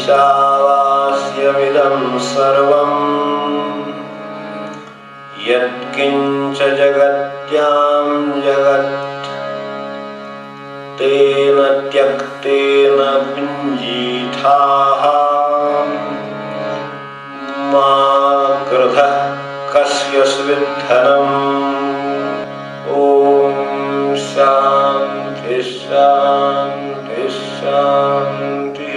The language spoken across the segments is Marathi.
ईशावास्यमिदं सर्वं यत्किञ्च जगत्यां जगत् तेन त्यक्तेन भुञ्जीथाः मा कृधः कस्यचित् धनम्। ॐ शान्ति शान्ति शान्ति।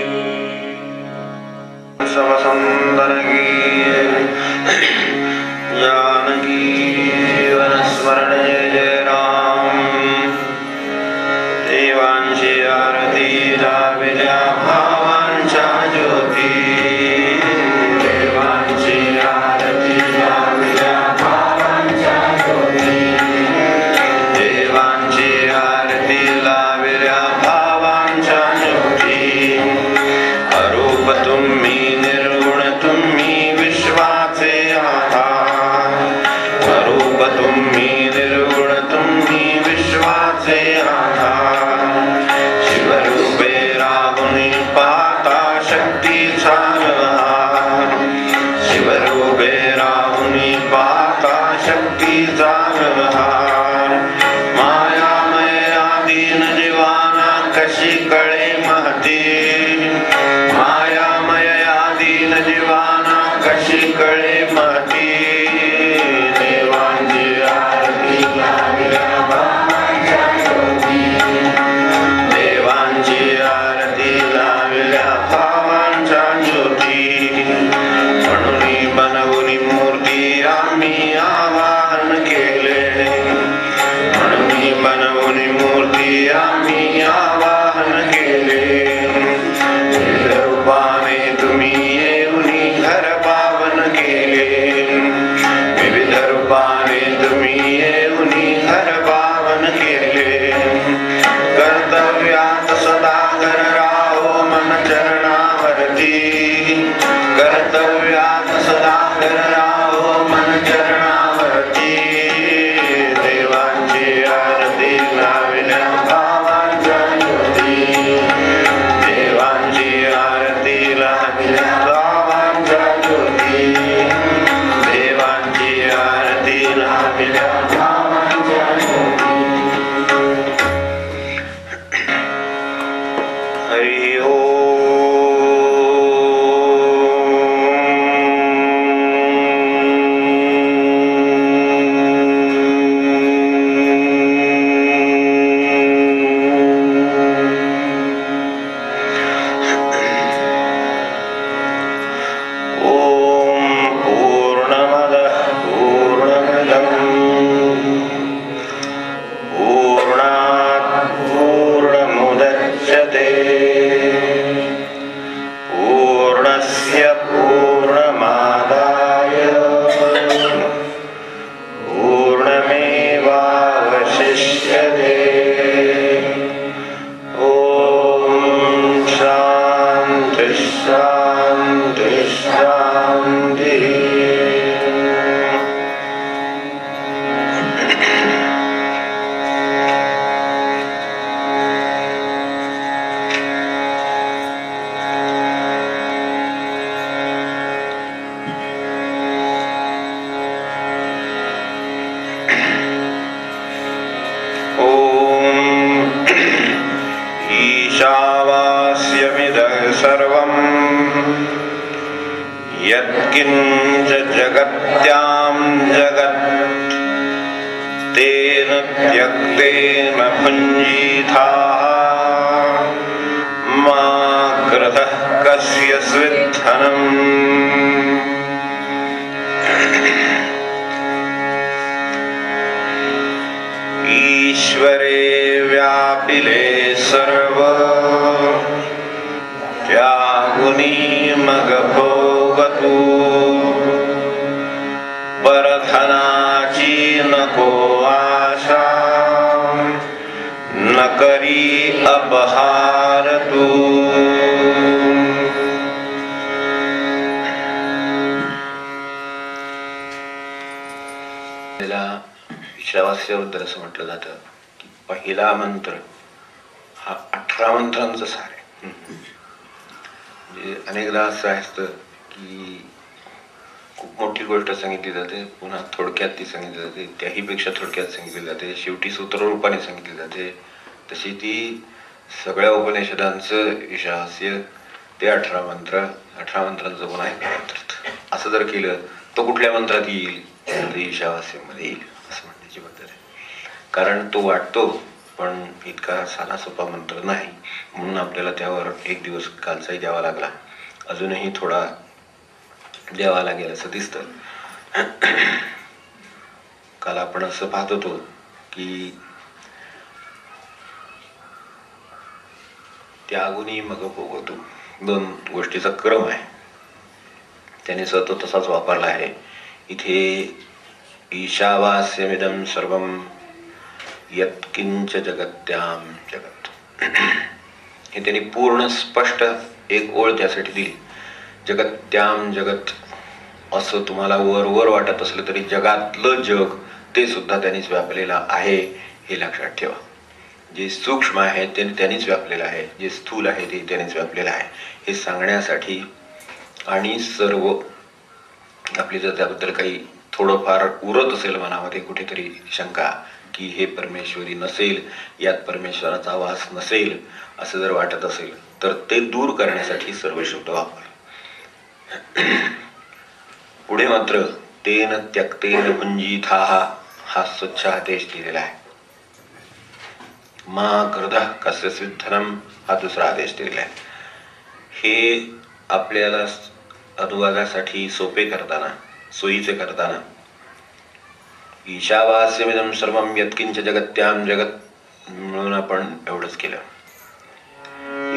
समसुन्दर की जानकी वनस्मरण जय जय राम। देवांशी आरती लाविल्या भावांच्या ज्योती। देवांशी आरती लाविल्या भावांच्या ज्योती। देवांशी आरती लाविल्या भावांच्या ज्योती। अरूप तुम्ही निर्गुण तुम्ही विश्वाचे आधार। अरूप तुम्ही निर्गुण तुम्ही विश्वाचे आधार। शिवरूपे राहुनी पाहता शक्तीचा व्यवहार। शिवरूपे राहुनी पाहता शक्तीचा व्यवहार। मायामय आदीन जीवाना कशी कळे महती। मायामय आदीन जीवाना कशी कळे महती। देवांची आरती लाविल्या भावांच्या ज्योती। देवांची आरती लाविल्या भावांच्या ज्योती। म्हणून बनवून मूर्ती आम्ही आवाहन केले। म्हणून बनवून मूर्ती आम्ही आवाहन केले। विविध रूपाने तुम्ही येऊन घर पावन केले। विविध रूपाने तुम्ही येऊन घर पावन केले। कर्तव्यात सदा घर राहो मन चरणावरती। कर्तव्यात सदा घर राहो मन चरणावरती। देवांची आरती लाविल्या भावांच्या ज्योती। देवांची आरती लाविल्या भावांच्या ज्योती। देवांची आरती लाविल्या भावांच्या ज्योती। हरि सर्वं यत्किञ्च जगत्यां जगत् तेन त्यक्तेन भुञ्जीथाः मा कृधः कस्यचित् धनम्। ईश्वरे व्यापिले सर्व त्यागुनी मग भोगतू। परधनाची नको आशा न करी अपहार तू। ईशावास्याबद्दल असं म्हटलं जातं की पहिला मंत्र हा 18 मंत्रांचा सार आहे. म्हणजे अनेकदा असं असतं की खूप मोठी गोष्ट सांगितली जाते, पुन्हा थोडक्यात ती सांगितली जाते, त्याहीपेक्षा थोडक्यात सांगितली जाते, शेवटी सूत्ररूपाने सांगितली जाते. तशी ती सगळ्या उपनिषदांचं ईशावास्य ते 18 मंत्र, 18 मंत्रांचं गुण आहे. असं जर केलं तर कुठल्या मंत्रात येईल? ते ईशावास्यमध्ये येईल असं म्हणण्याची पद्धत आहे. कारण तो वाटतो पण इतका साधा सोपा मंत्र नाही, म्हणून आपल्याला त्यावर एक दिवस कालचाही द्यावा लागला, अजूनही थोडा द्यावा लागेल असं दिसतं. काल आपण असं पाहत होतो की त्यागुनी मग भोगतो, 2 गोष्टीचा क्रम आहे, त्याने सतत तसाच वापरला आहे इथे. ईशावास्यमिदं सर्वं यत्किंच जगत्याम जगत, हे त्यांनी पूर्ण स्पष्ट एक ओळ त्यासाठी दिली. जगत्याम जगत असं तुम्हाला वर वर वाटत असलं तरी जगातलं जग ते सुद्धा त्यांनीच व्यापलेलं आहे, हे लक्षात ठेवा. जे सूक्ष्म आहे ते त्यांनीच व्यापलेलं आहे, जे स्थूल आहे ते त्यांनीच व्यापलेलं आहे, हे सांगण्यासाठी. आणि सर्व आपली जर त्याबद्दल काही थोडंफार उरत असेल मनामध्ये कुठेतरी शंका की हे परमेश्वरी नसेल, यात परमेश्वराचा वास नसेल असं जर वाटत असेल तर ते दूर करण्यासाठी सर्व शब्द वापर. पुढे मात्र तेन त्यक्तेन भुंजीथाः हा स्वच्छ आदेश दिलेला आहे. मा कृधः कस्यचित् धनम हा दुसरा आदेश दिलेला आहे. हे आपल्याला अनुवादासाठी सोपे करताना, सोयीचे करताना ईशावास्यमिदं सर्वं यत्किंच जगत्याम जगत म्हणून आपण एवढंच केलं.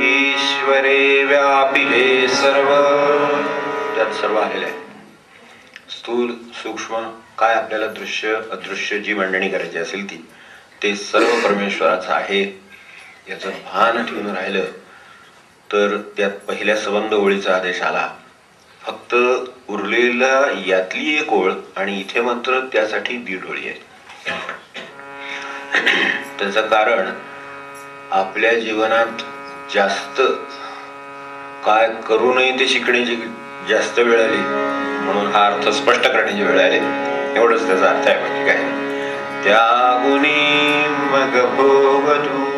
ईश्वरे व्यापिले सर्व, त्यात सर्व आलेलं आहे. स्थूल सूक्ष्म काय आपल्याला दृश्य अदृश्य जी मांडणी करायची असेल ती, ते सर्व परमेश्वराचं आहे याचं भान ठेवून राहिलं तर त्यात पहिल्या संबंध ओळीचा आदेश आला. फक्त उरलेला यातली एक ओळ आणि इथे मात्र त्यासाठी 1.5 ओळी आहे. त्याचं कारण आपल्या जीवनात जास्त काय करू नये ते शिकण्याची जास्त वेळ आली, म्हणून हा अर्थ स्पष्ट करण्याची वेळ आली, एवढंच त्याचा अर्थ आहे. म्हणजे काय, त्यागुनी मग भोगतू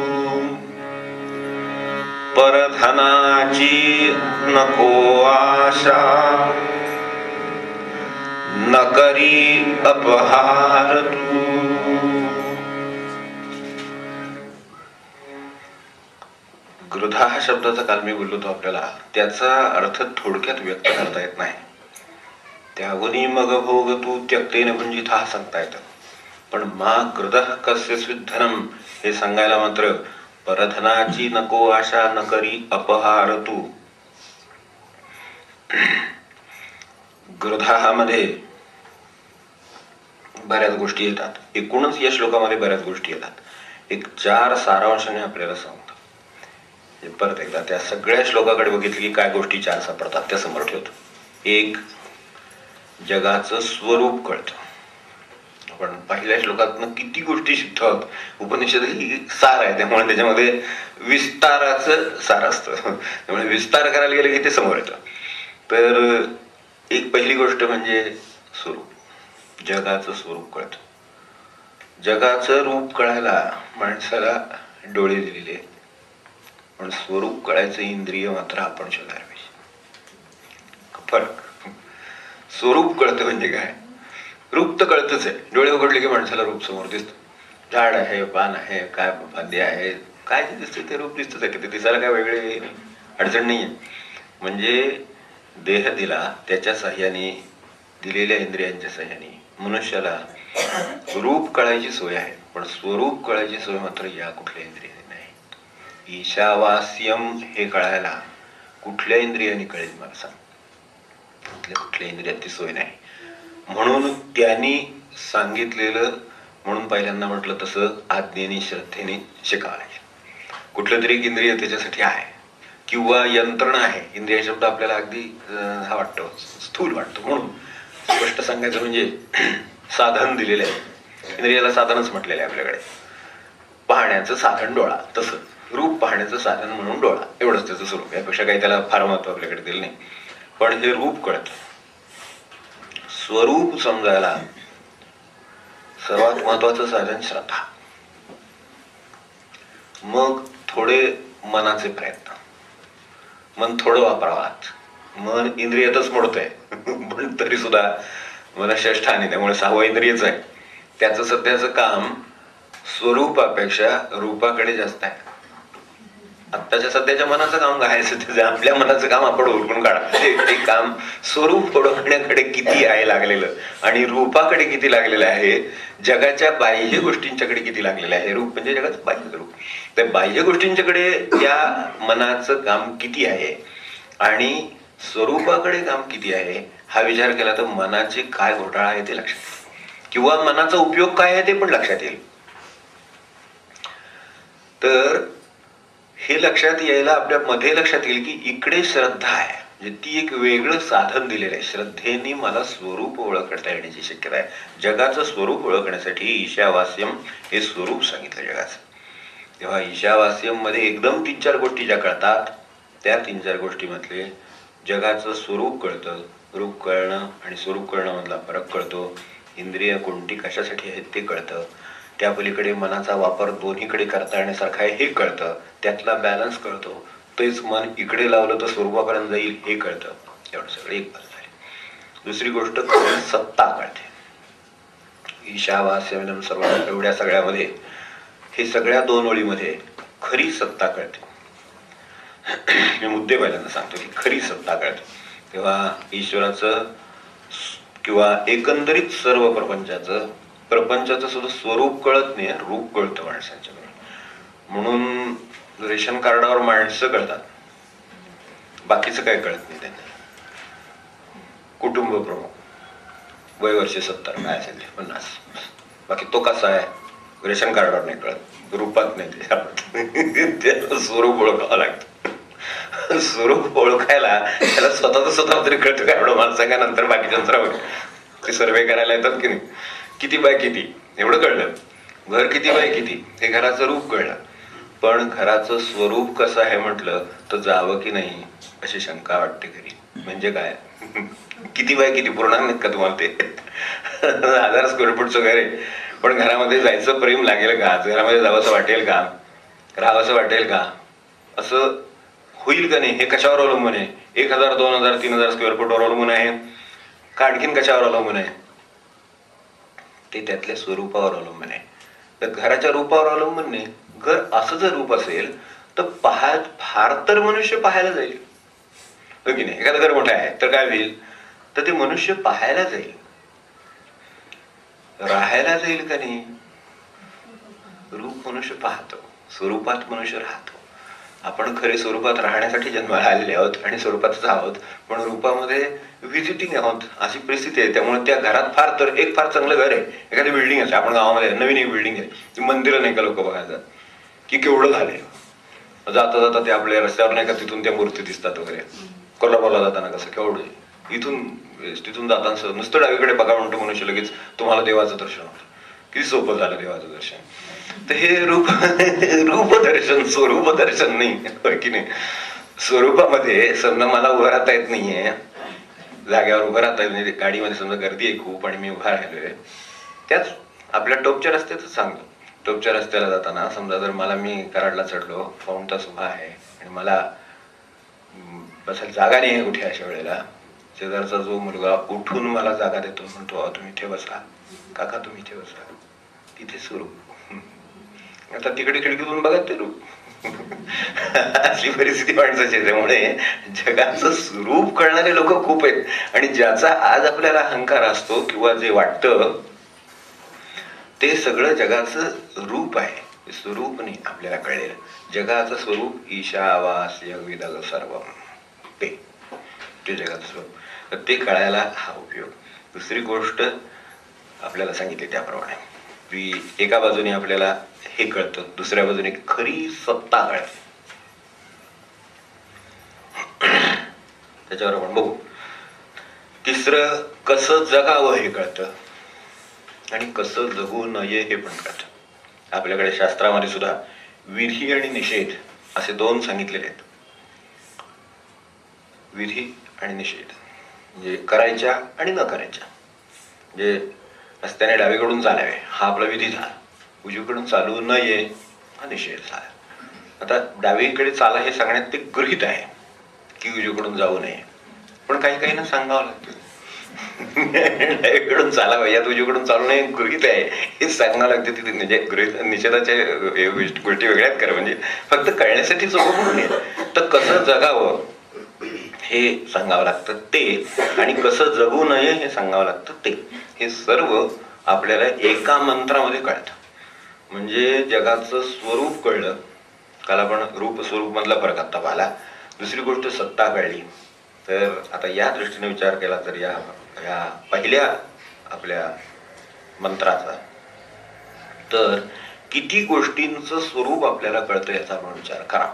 परधनाची नको आशा, न करी अपहार तू. गृधा हा शब्दाचा काल मी बोललो होतो आपल्याला, त्याचा अर्थ थोडक्यात व्यक्त करता येत नाही. त्यागुनी मग भोग तू त्यक्तेन भुंजीथाः सांगता येतं, पण मा गृधः कस्यचित् धनम हे सांगायला मात्र परधनाची नको आशा न करी अपहार तू. गृधामध्ये बऱ्याच गोष्टी येतात, एकूणच या श्लोकामध्ये बऱ्याच गोष्टी येतात. एक 4 सारांशाने आपल्याला सांगतो. परत एकदा त्या सगळ्या श्लोकाकडे बघितलं की काय गोष्टी 4 सापडतात त्या समोर ठेवतो. एक, जगाचं स्वरूप कळतं. आपण पहिल्या श्लोकातनं किती गोष्टी शिकतो आहोत. उपनिषद ही सार आहे, त्यामुळे त्याच्यामध्ये विस्ताराचं सार असतं, त्यामुळे विस्तार करायला गेलं की ते समोर येतं. तर एक पहिली गोष्ट म्हणजे स्वरूप, जगाचं स्वरूप कळतं. जगाचं रूप कळायला माणसाला डोळे दिलेले आहेत, पण स्वरूप कळायचं इंद्रिय मात्र आपण शोधायला पाहिजे. फरक, स्वरूप कळतं म्हणजे काय, रूप तर कळतच आहे. डोळे उघडले की माणसाला रूप समोर दिसतं. झाड आहे, पान आहे, काय फांदी आहे, काय जे दिसतं ते रूप दिसतच आहे. ते दिसायला काय वेगळे अडचण नाहीये. म्हणजे देह दिला त्याच्या साह्याने, दिलेल्या इंद्रियांच्या साह्याने मनुष्याला रूप कळायची सोय आहे, पण स्वरूप कळायची सोय मात्र या कुठल्या इंद्रियाने नाही. ईशावास्यम हे कळायला कुठल्या इंद्रियाने कळेल मला सांग? कुठल्या इंद्रियात ती सोय नाही. म्हणून त्यांनी सांगितलेलं, म्हणून पहिल्यांदा म्हटलं तसं आज्ञेने श्रद्धेने शिकावं लागेल. कुठलं तरी एक इंद्रिय त्याच्यासाठी आहे किंवा यंत्रणा आहे. इंद्रिय शब्द आपल्याला अगदी हा वाटतो, स्थूल वाटतो, म्हणून स्पष्ट सांगायचं म्हणजे साधन दिलेलं आहे. इंद्रियाला साधनच म्हटलेलं आहे आपल्याकडे. पाहण्याचं साधन डोळा, तसं रूप पाहण्याचं साधन म्हणून डोळा, एवढंच त्याचं स्वरूप आहे. यापेक्षा काही त्याला फार महत्व आपल्याकडे दिलं नाही. पण हे रूप कळतं. स्वरूप समजायला सर्वात महत्वाचं साधन श्रद्धा. मग थोडे मनाचे प्रयत्न, मन थोडं वापरावात. मन इंद्रियातच मोडतंय पण तरी सुद्धा मन श्रेष्ठ आणि त्यामुळे 6वं इंद्रियच आहे. त्याचं सध्याचं काम स्वरूपापेक्षा रूपाकडे जास्त आहे. आत्ताच्या सध्याच्या मनाचं काम काय आहे? आपल्या मनाचं काम आपण ओळखून काढा. ते काम स्वरूप ओळखण्याकडे किती आहे लागलेलं आणि रूपाकडे किती लागलेलं आहे, जगाच्या बाह्य गोष्टींच्याकडे किती लागलेलं आहे. रूप म्हणजे जगाचं बाह्य रूप. त्या बाह्य गोष्टींच्याकडे त्या मनाचं काम किती आहे आणि स्वरूपाकडे काम किती आहे, हा विचार केला तर मनाचे काय घोटाळा आहे ते लक्षात येईल, किंवा मनाचा उपयोग काय आहे ते पण लक्षात येईल. तर हे लक्षात यायला आपल्या मध्ये लक्षात येईल की इकडे श्रद्धा आहे, म्हणजे ती एक वेगळं साधन दिलेलं आहे. श्रद्धेने मला स्वरूप ओळखता येण्याची शक्यता आहे. जगाचं स्वरूप ओळखण्यासाठी ईशावास्यम हे स्वरूप सांगितलं जगाचं. तेव्हा ईशावास्यम मध्ये एकदम 3-4 गोष्टी ज्या कळतात, त्या 3-4 गोष्टीमधले जगाचं स्वरूप कळतं, रूप कळणं आणि स्वरूप कळणं मधला फरक कळतो, इंद्रिय कोणती कशासाठी आहेत ते कळतं, त्या पलीकडे मनाचा वापर दोन्हीकडे करता येण्यासारखा आहे हे कळतं, त्यातला बॅलन्स कळतो, तेच मन इकडे लावलं तर स्वरूपापर्यंत जाईल हे कळतं. एवढं सगळं एक बाजू झाली. दुसरी गोष्ट सत्ता कळते. ईशावास्यम सर्व एवढ्या सगळ्यामध्ये हे सगळ्या 2 ओळीमध्ये खरी सत्ता कळते. मी मुद्दे पहिल्यांदा सांगतो की खरी सत्ता कळते. तेव्हा ईश्वराचं किंवा एकंदरीत सर्व प्रपंचाचं सुद्धा स्वरूप कळत नाही, रूप कळतं माणसांच्या. म्हणून रेशन कार्डावर माणसं कळतात, बाकीचं काय कळत नाही त्यांना. कुटुंब प्रमुख, वय वर्ष 70 काय असेल ते 50, बाकी तो कसा आहे रेशन कार्डावर नाही कळत, रूपात नाही ते स्वरूप ओळखावं लागतं. स्वरूप ओळखायला त्याला स्वतः तरी कळतं का एवढं माणसं का, नंतर बाकीच्या ते सर्वे करायला येतात की नाही, किती बाय किती एवढं कळलं, घर किती बाय किती हे घराचं रूप कळलं. पण घराचं स्वरूप कसं आहे म्हटलं तर जावं की नाही अशी शंका वाटते घरी. म्हणजे काय, किती बाय किती पुरणार नाहीत का तुम्हाला ते? 1000 स्क्वेअर फूटचं घर आहे, पण घरामध्ये जायचं प्रेम लागेल का, घरामध्ये जावंसं वाटेल का, राहावंसं वाटेल का, असं होईल का नाही, हे कशावर अवलंबून आहे? 1000, 2000, 3000 स्क्वेअर फूटवर अवलंबून आहे का आणखीन कशावर अवलंबून आहे? ते त्यातल्या स्वरूपावर अवलंबून आहे. तर घराच्या रूपावर अवलंबून नाही. घर असं जर रूप असेल तर फार तर मनुष्य पाहायला जाईल, हो की नाही? एखादं घर मोठं आहे तर काय होईल, तर ते मनुष्य पाहायला जाईल, राहायला जाईल का नाही? रूप मनुष्य पाहतो, स्वरूपात मनुष्य राहतो. आपण खरे स्वरूपात राहण्यासाठी जन्माला आलेले आहोत आणि स्वरूपातच आहोत, पण रूपामध्ये व्हिजिटिंग आहोत अशी परिस्थिती आहे. त्यामुळे त्या घरात फार चांगलं घर आहे, एखादी बिल्डिंग आहे, आपण गावामध्ये नवीन एक बिल्डिंग आहे, ती मंदिरं नाही का लोक बघायला की केवढं झालंय. जाता जाता ते आपल्या रस्त्यावर नाही का तिथून त्या मूर्ती दिसतात वगैरे. कोल्हापूरला जाताना कसं केवढं, तिथून जाताना नुसतं डावीकडे बघा म्हणतो मनुष्य, लगेच तुम्हाला देवाचं दर्शन होतं. किती सोपं झालं देवाचं दर्शन. तर हे रूपदर्शन स्वरूप दर्शन नाही की नाही. स्वरूपामध्ये समजा मला उभं राहता येत नाहीये, जाग्यावर उभं राहता येत नाही, गाडीमध्ये समजा गर्दी आहे खूप आणि मी उभा राहिलोय, त्याच आपल्या टोपच्या रस्त्यातच सांगतो. टोपच्या रस्त्याला जाताना समजा जर मी कराडला चढलो, पाऊण तास उभा आहे आणि मला बसायला जागा नाही आहे कुठे, अशा वेळेला शेजारचा जो मुलगा उठून मला जागा देतो, म्हणतो तुम्ही इथे बसा, काका तुम्ही इथे बसा, तिथे स्वरूप. आता तिकडे खिडकीतून बघा ते रूप. अशी परिस्थिती माणसाची. त्यामुळे जगाचं स्वरूप कळणारे लोक खूप आहेत आणि ज्याचा आज आपल्याला अहंकार असतो किंवा जे वाटतं ते सगळं जगाचं रूप आहे, स्वरूप नाही आपल्याला कळलेलं. जगाचं स्वरूप ईशावास्य विदग सर्वम, ते जगाचं स्वरूप. तर ते कळायला हा उपयोग. दुसरी गोष्ट आपल्याला सांगितली त्याप्रमाणे की एका बाजूने आपल्याला हे कळतं, दुसऱ्या बाजूने खरी सत्ता कळते. त्याच्यावर आपण बघू. तिसरं कसं जगावं हे कळतं आणि कसं जगू नये हे पण कळतं. आपल्याकडे शास्त्रामध्ये सुद्धा विधी आणि निषेध असे दोन सांगितलेले आहेत. विधी आणि निषेध म्हणजे करायच्या आणि न करायच्या. म्हणजे रस्त्याने डावीकडून चालावे हा आपला विधी झाला, उजवीकडून चालू नये हा निषेध झाला. आता डावीकडे चाला हे सांगण्यात ते गृहीत आहे की उजवीकडून जाऊ नये, पण काही काही ना सांगावं लागतं. डावीकडून चालावं यात उजवीकडून चालू नये गृहीत आहे हे सांगावं लागतं. तिथे म्हणजे गृहीत निषेधाच्या गोष्टी वेगळ्यात करा, म्हणजे फक्त कळण्यासाठी सोपं म्हणून आहे. तर कसं जगावं हे सांगावं लागतं ते, आणि कसं जगू नये हे सांगावं लागतं ते. हे सर्व आपल्याला एका मंत्रामध्ये कळतं. म्हणजे जगाचं स्वरूप कळलं. काल आपण रूप स्वरूप मधला फरक आता पाहिला. दुसरी गोष्ट सत्ता कळली. तर आता या दृष्टीने विचार केला तर या पहिल्या आपल्या मंत्राचा तर किती गोष्टींचं स्वरूप आपल्याला कळतं याचा आपण विचार करा.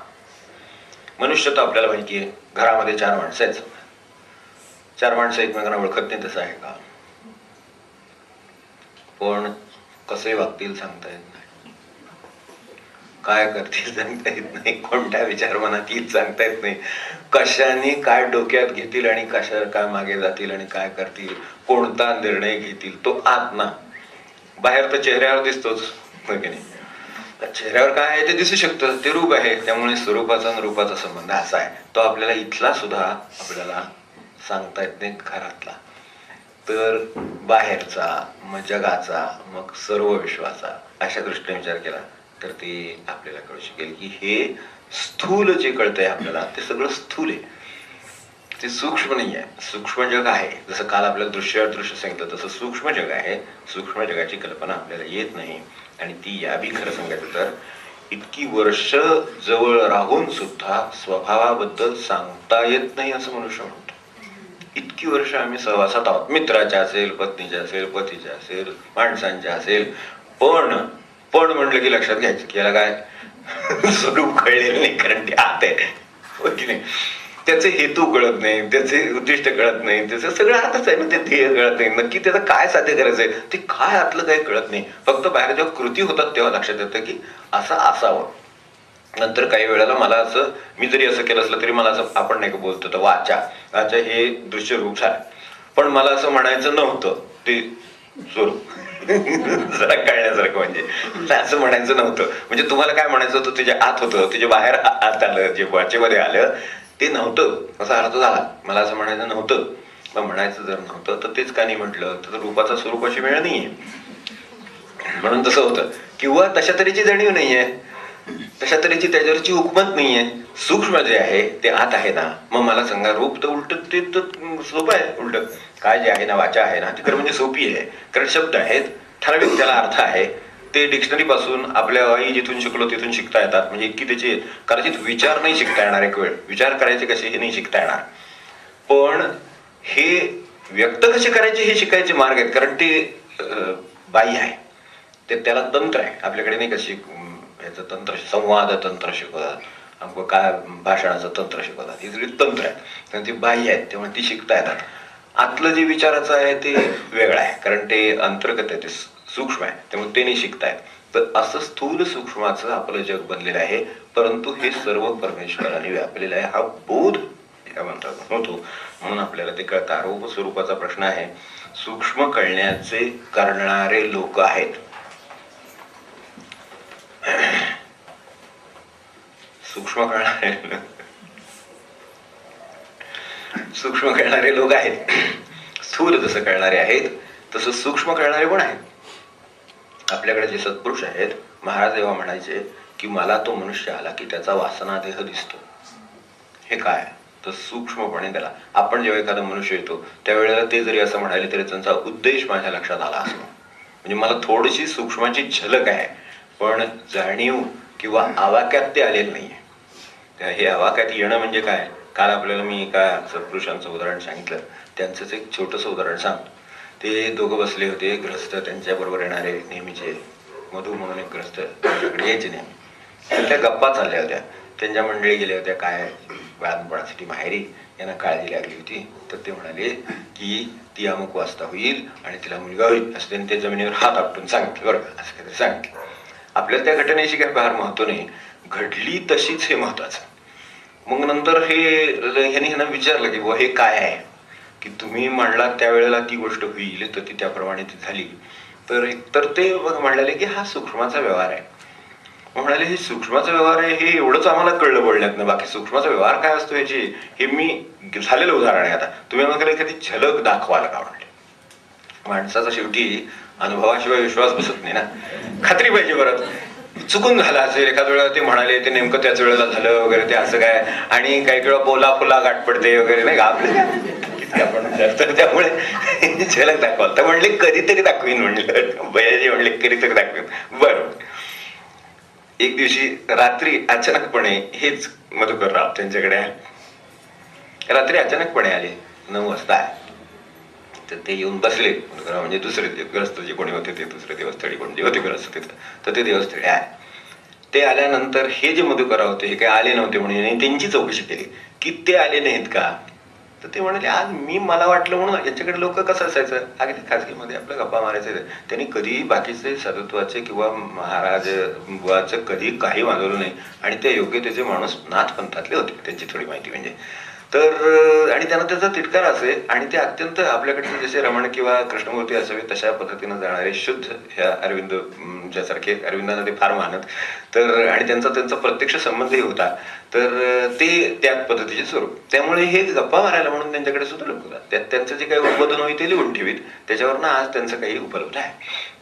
मनुष्य तर आपल्याला माहिती आहे, घरामध्ये 4 माणसं आहेत. 4 माणसं एकमेकांना ओळखत नाही तसं आहे का? पण कसे वागतील सांगता येत नाही, काय करतील सांगता येत नाही, कोणत्या विचार मनात येईल सांगता येत नाही, कशाने काय डोक्यात घेतील आणि कशा काय मागे जातील आणि काय करतील, कोणता निर्णय घेतील तो आत ना. बाहेर तर चेहऱ्यावर दिसतोच की नाही. चेहऱ्यावर काय आहे ते दिसू शकतं, ते रूप आहे. त्यामुळे स्वरूपाचा आणि रूपाचा संबंध असा आहे, तो आपल्याला इथला सुद्धा आपल्याला सांगता येत नाही घरातला. तर बाहेरचा, मग जगाचा, मग सर्व विश्वाचा अशा दृष्टीने विचार केला तर ते आपल्याला कळू शकेल की हे स्थूल जे कळतंय आपल्याला ते सगळं स्थूल आहे, ते सूक्ष्म नाही आहे. सूक्ष्म जग आहे. जसं काल आपल्याला दृश्य सांगितलं तसं सूक्ष्म जग आहे. सूक्ष्म जगाची कल्पना आपल्याला येत नाही. आणि ती यावी खरं सांगायचं तर इतकी वर्ष जवळ राहून सुद्धा स्वभावाबद्दल सांगता येत नाही असं मनुष्य म्हणतो. इतकी वर्ष आम्ही सहवासात आहोत, मित्राच्या असेल, पत्नीच्या असेल, पतीच्या असेल, माणसांच्या असेल, पण म्हणलं की लक्षात घ्यायचं की याला काय स्वरूप कळलेलं नाही, कारण ते आत आहे, हो की नाही. त्याचे हेतू कळत नाही, त्याचे उद्दिष्ट कळत नाही, त्याचं सगळं आतच आहे ना, ते ध्येय कळत नाही, नक्की त्याचं काय साध्य करायचंय ते काय आतलं काही कळत नाही. फक्त बाहेर जेव्हा कृती होतात तेव्हा लक्षात येतं की असं असावं. नंतर काही वेळेला मला असं, मी जरी असं केलं असलं तरी मला असं, आपण नाही का बोलतो तर वाचा हे दृश्य रूप झालं, पण मला असं म्हणायचं नव्हतं ते स्वरूप. जरा कळण्यासारखं म्हणजे असं म्हणायचं नव्हतं. म्हणजे तुम्हाला काय म्हणायचं होतं तुझ्या आत होतं, तुझ्या बाहेर आत आलं, जे वाचेमध्ये आलं ते नव्हतं असा अर्थ झाला. मला असं म्हणायचं नव्हतं. मग म्हणायचं जर नव्हतं तर तेच का नाही म्हटलं, तर रूपाचा स्वरूपाची वेळ नाहीये म्हणून तसं होतं. किंवा तशा तऱ्हेची जाणीव नाहीये, तशा तऱ्हेची त्याच्यावरची हुकमत नाहीये. सूक्ष्म जे आहे ते आत आहे ना. मग मला सांगा रूप तर उलट ते तर सोपं आहे. उलट काय जे आहे ना, वाचा आहे ना, ती खरं म्हणजे सोपी आहे. कारण शब्द आहेत, ठराविक त्याला अर्थ आहे. ते डिक्शनरी पासून आपल्या आई जिथून शिकलो तिथून शिकता येतात. म्हणजे इतकी त्याची कदाचित विचार नाही शिकता येणार, एक वेळ विचार करायचे कसे हे नाही शिकता येणार, पण हे व्यक्त कसे करायचे हे शिकायचे मार्ग आहेत. कारण ते बाह्य आहे, ते त्याला तंत्र आहे. आपल्याकडे नाही कशी ह्याचं तंत्र, संवाद तंत्र शिकवतात, काय भाषणाचं तंत्र शिकवतात, ही सगळी तंत्र आहेत आणि ती बाह्य आहेत, त्यामुळे ती शिकता येतात. आतलं जे विचाराचं आहे ते वेगळं आहे, कारण ते अंतर्गत आहे, ते सूक्ष्म आहे, त्यामुळे ते नाही शिकतायत. तर असं स्थूल सूक्ष्माचं आपलं जग बनलेलं आहे. परंतु हे सर्व परमेश्वराने व्यापलेलं आहे हा बोध या मंत्रातून होतो. म्हणून आपल्याला ते कळतं. रूप स्वरूपाचा प्रश्न आहे. सूक्ष्म कळण्याचे करणारे लोक आहेत. सूक्ष्म कळणारे लोक आहेत. स्थूल जसं कळणारे आहेत तसं सूक्ष्म कळणारे पण आहेत. आपल्याकडे जे सत्पुरुष आहेत, महाराज जेव्हा म्हणायचे की मला तो मनुष्य आला की त्याचा वासनादेह दिसतो. हे काय तर सूक्ष्मपणे त्याला, आपण जेव्हा एखादा मनुष्य येतो त्यावेळेला ते जरी असं म्हणाले तरी त्यांचा उद्देश माझ्या लक्षात आला असतो. म्हणजे मला थोडीशी सूक्ष्माची झलक आहे, पण जाणीव किंवा आवाक्यात ते आलेलं नाहीये. हे आवाक्यात येणं म्हणजे काय, काल आपल्याला मी एका सत्पुरुषांचं उदाहरण सांगितलं. त्यांचंच एक छोटंसं उदाहरण सांगतो. ते दोघं बसले होते, ग्रस्त, त्यांच्या बरोबर येणारे नेहमीचे मधू म्हणून एक ग्रस्त यायचे नेहमी. तर त्या गप्पा चालल्या होत्या. त्यांच्या मंडळी गेल्या होत्या काय बाळणपणासाठी माहेरी, यांना काळजी लागली होती. तर ते म्हणाले की ती अमुक वाजता होईल आणि तिला मुलगा होईल असं त्यांनी त्या जमिनीवर हात आपटून सांगितलं, बरं असं काहीतरी सांगितलं. आपल्याला त्या घटनेशी काही फार महत्व नाही, घडली तशीच हे महत्वाचं. मग नंतर ह्यांना विचारलं की बुवा हे काय आहे, की तुम्ही म्हणलात त्यावेळेला ती गोष्ट होईल तर ती त्याप्रमाणे ती झाली. तर ते म्हणाले की हा सूक्ष्माचा व्यवहार आहे. म्हणाले हे सूक्ष्माचा व्यवहार आहे हे एवढंच आम्हाला कळलं बोलण्यात ना, बाकी सूक्ष्माचा व्यवहार काय असतो याची हे मी झालेलं उदाहरण आहे. आता तुम्ही आम्हाला एखादी झलक दाखवाल का म्हणले. माणसाचा शेवटी अनुभवाशिवाय विश्वास बसत नाही ना, खात्री पाहिजे. परत चुकून झालं असेल एखाद वेळेला, ते म्हणाले ते नेमकं त्याच वेळेला झालं वगैरे, ते असं काय, आणि काही वेळा बोला फुला गाठ पडते वगैरे, नाही का आपलं काय आपण. तर त्यामुळे झलक दाखवाल तर म्हणले कधीतरी दाखवीन म्हणलं. बयाजी म्हणले कधीतरी दाखवीन. बरं, एक दिवशी रात्री अचानकपणे हेच मधुकरराव त्यांच्याकडे आले. रात्री अचानकपणे आले 9 वाजता. तर ते येऊन बसले. मधुकरराव म्हणजे दुसरे ग्रस्त जे कोणी होते ते दुसरे देवस्थळी कोण जे होते ग्रस्त तिथं, तर ते देवस्थळी आहे. ते आल्यानंतर हे जे मधुकरराव होते हे काही आले नव्हते म्हणून त्यांची चौकशी केली की ते आले नाहीत का. तर ते म्हणाले आज मला वाटलं म्हणून. यांच्याकडे लोक कसं असायचं, अगदी खाजगीमध्ये आपल्या गप्पा मारायचे. त्यांनी कधी बाकीचे साधुत्वाचे किंवा महाराज बुवाचं कधी काही मागवलं नाही, आणि ते योग्यतेचे माणूस नाथ पंथातले होते, त्यांची थोडी माहिती म्हणजे. तर आणि त्यांना त्याचा तिटकार असे, आणि ते अत्यंत आपल्याकडे जसे रमण किंवा कृष्णमूर्ती असावे तशा पद्धतीनं जाणारे शुद्ध ह्या अरविंद ज्यासारखे, अरविंदांना ते फार मानत. तर आणि त्यांचा प्रत्यक्ष संबंधही होता. तर ते त्याच पद्धतीचे स्वरूप. त्यामुळे हे गप्पा मारायला म्हणून त्यांच्याकडे सुद्धा लोक होतात. त्यात त्यांचं जे काही उद्बोधन होईल ते लिहून ठेवीत, त्याच्यावरनं आज त्यांचं काही उपलब्ध आहे.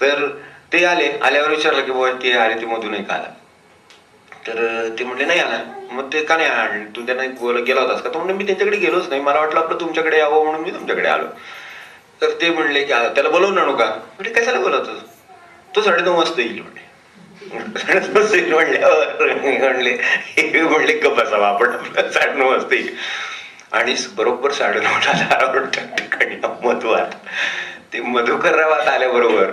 तर ते आल्यावर विचारलं की बाबा ते आले, ते मधून नाही का आला. तर ते म्हणले नाही आला. मग ते का नाही आले, तू त्यांना गेला होतास का. तो म्हणले मी त्यांच्याकडे गेलोच नाही, मला वाटलं आपलं तुमच्याकडे यावं म्हणून मी तुमच्याकडे आलो. तर ते म्हणले की त्याला बोलवून आणू का. म्हणजे कशाला बोलवतो, तो 9:30 वाजता येईल म्हणले. म्हणले गप्प बसावा आपण, 9:30 वाजता येईल. आणि बरोबर 9:30 मधू आला. ते मधुकररावात आल्याबरोबर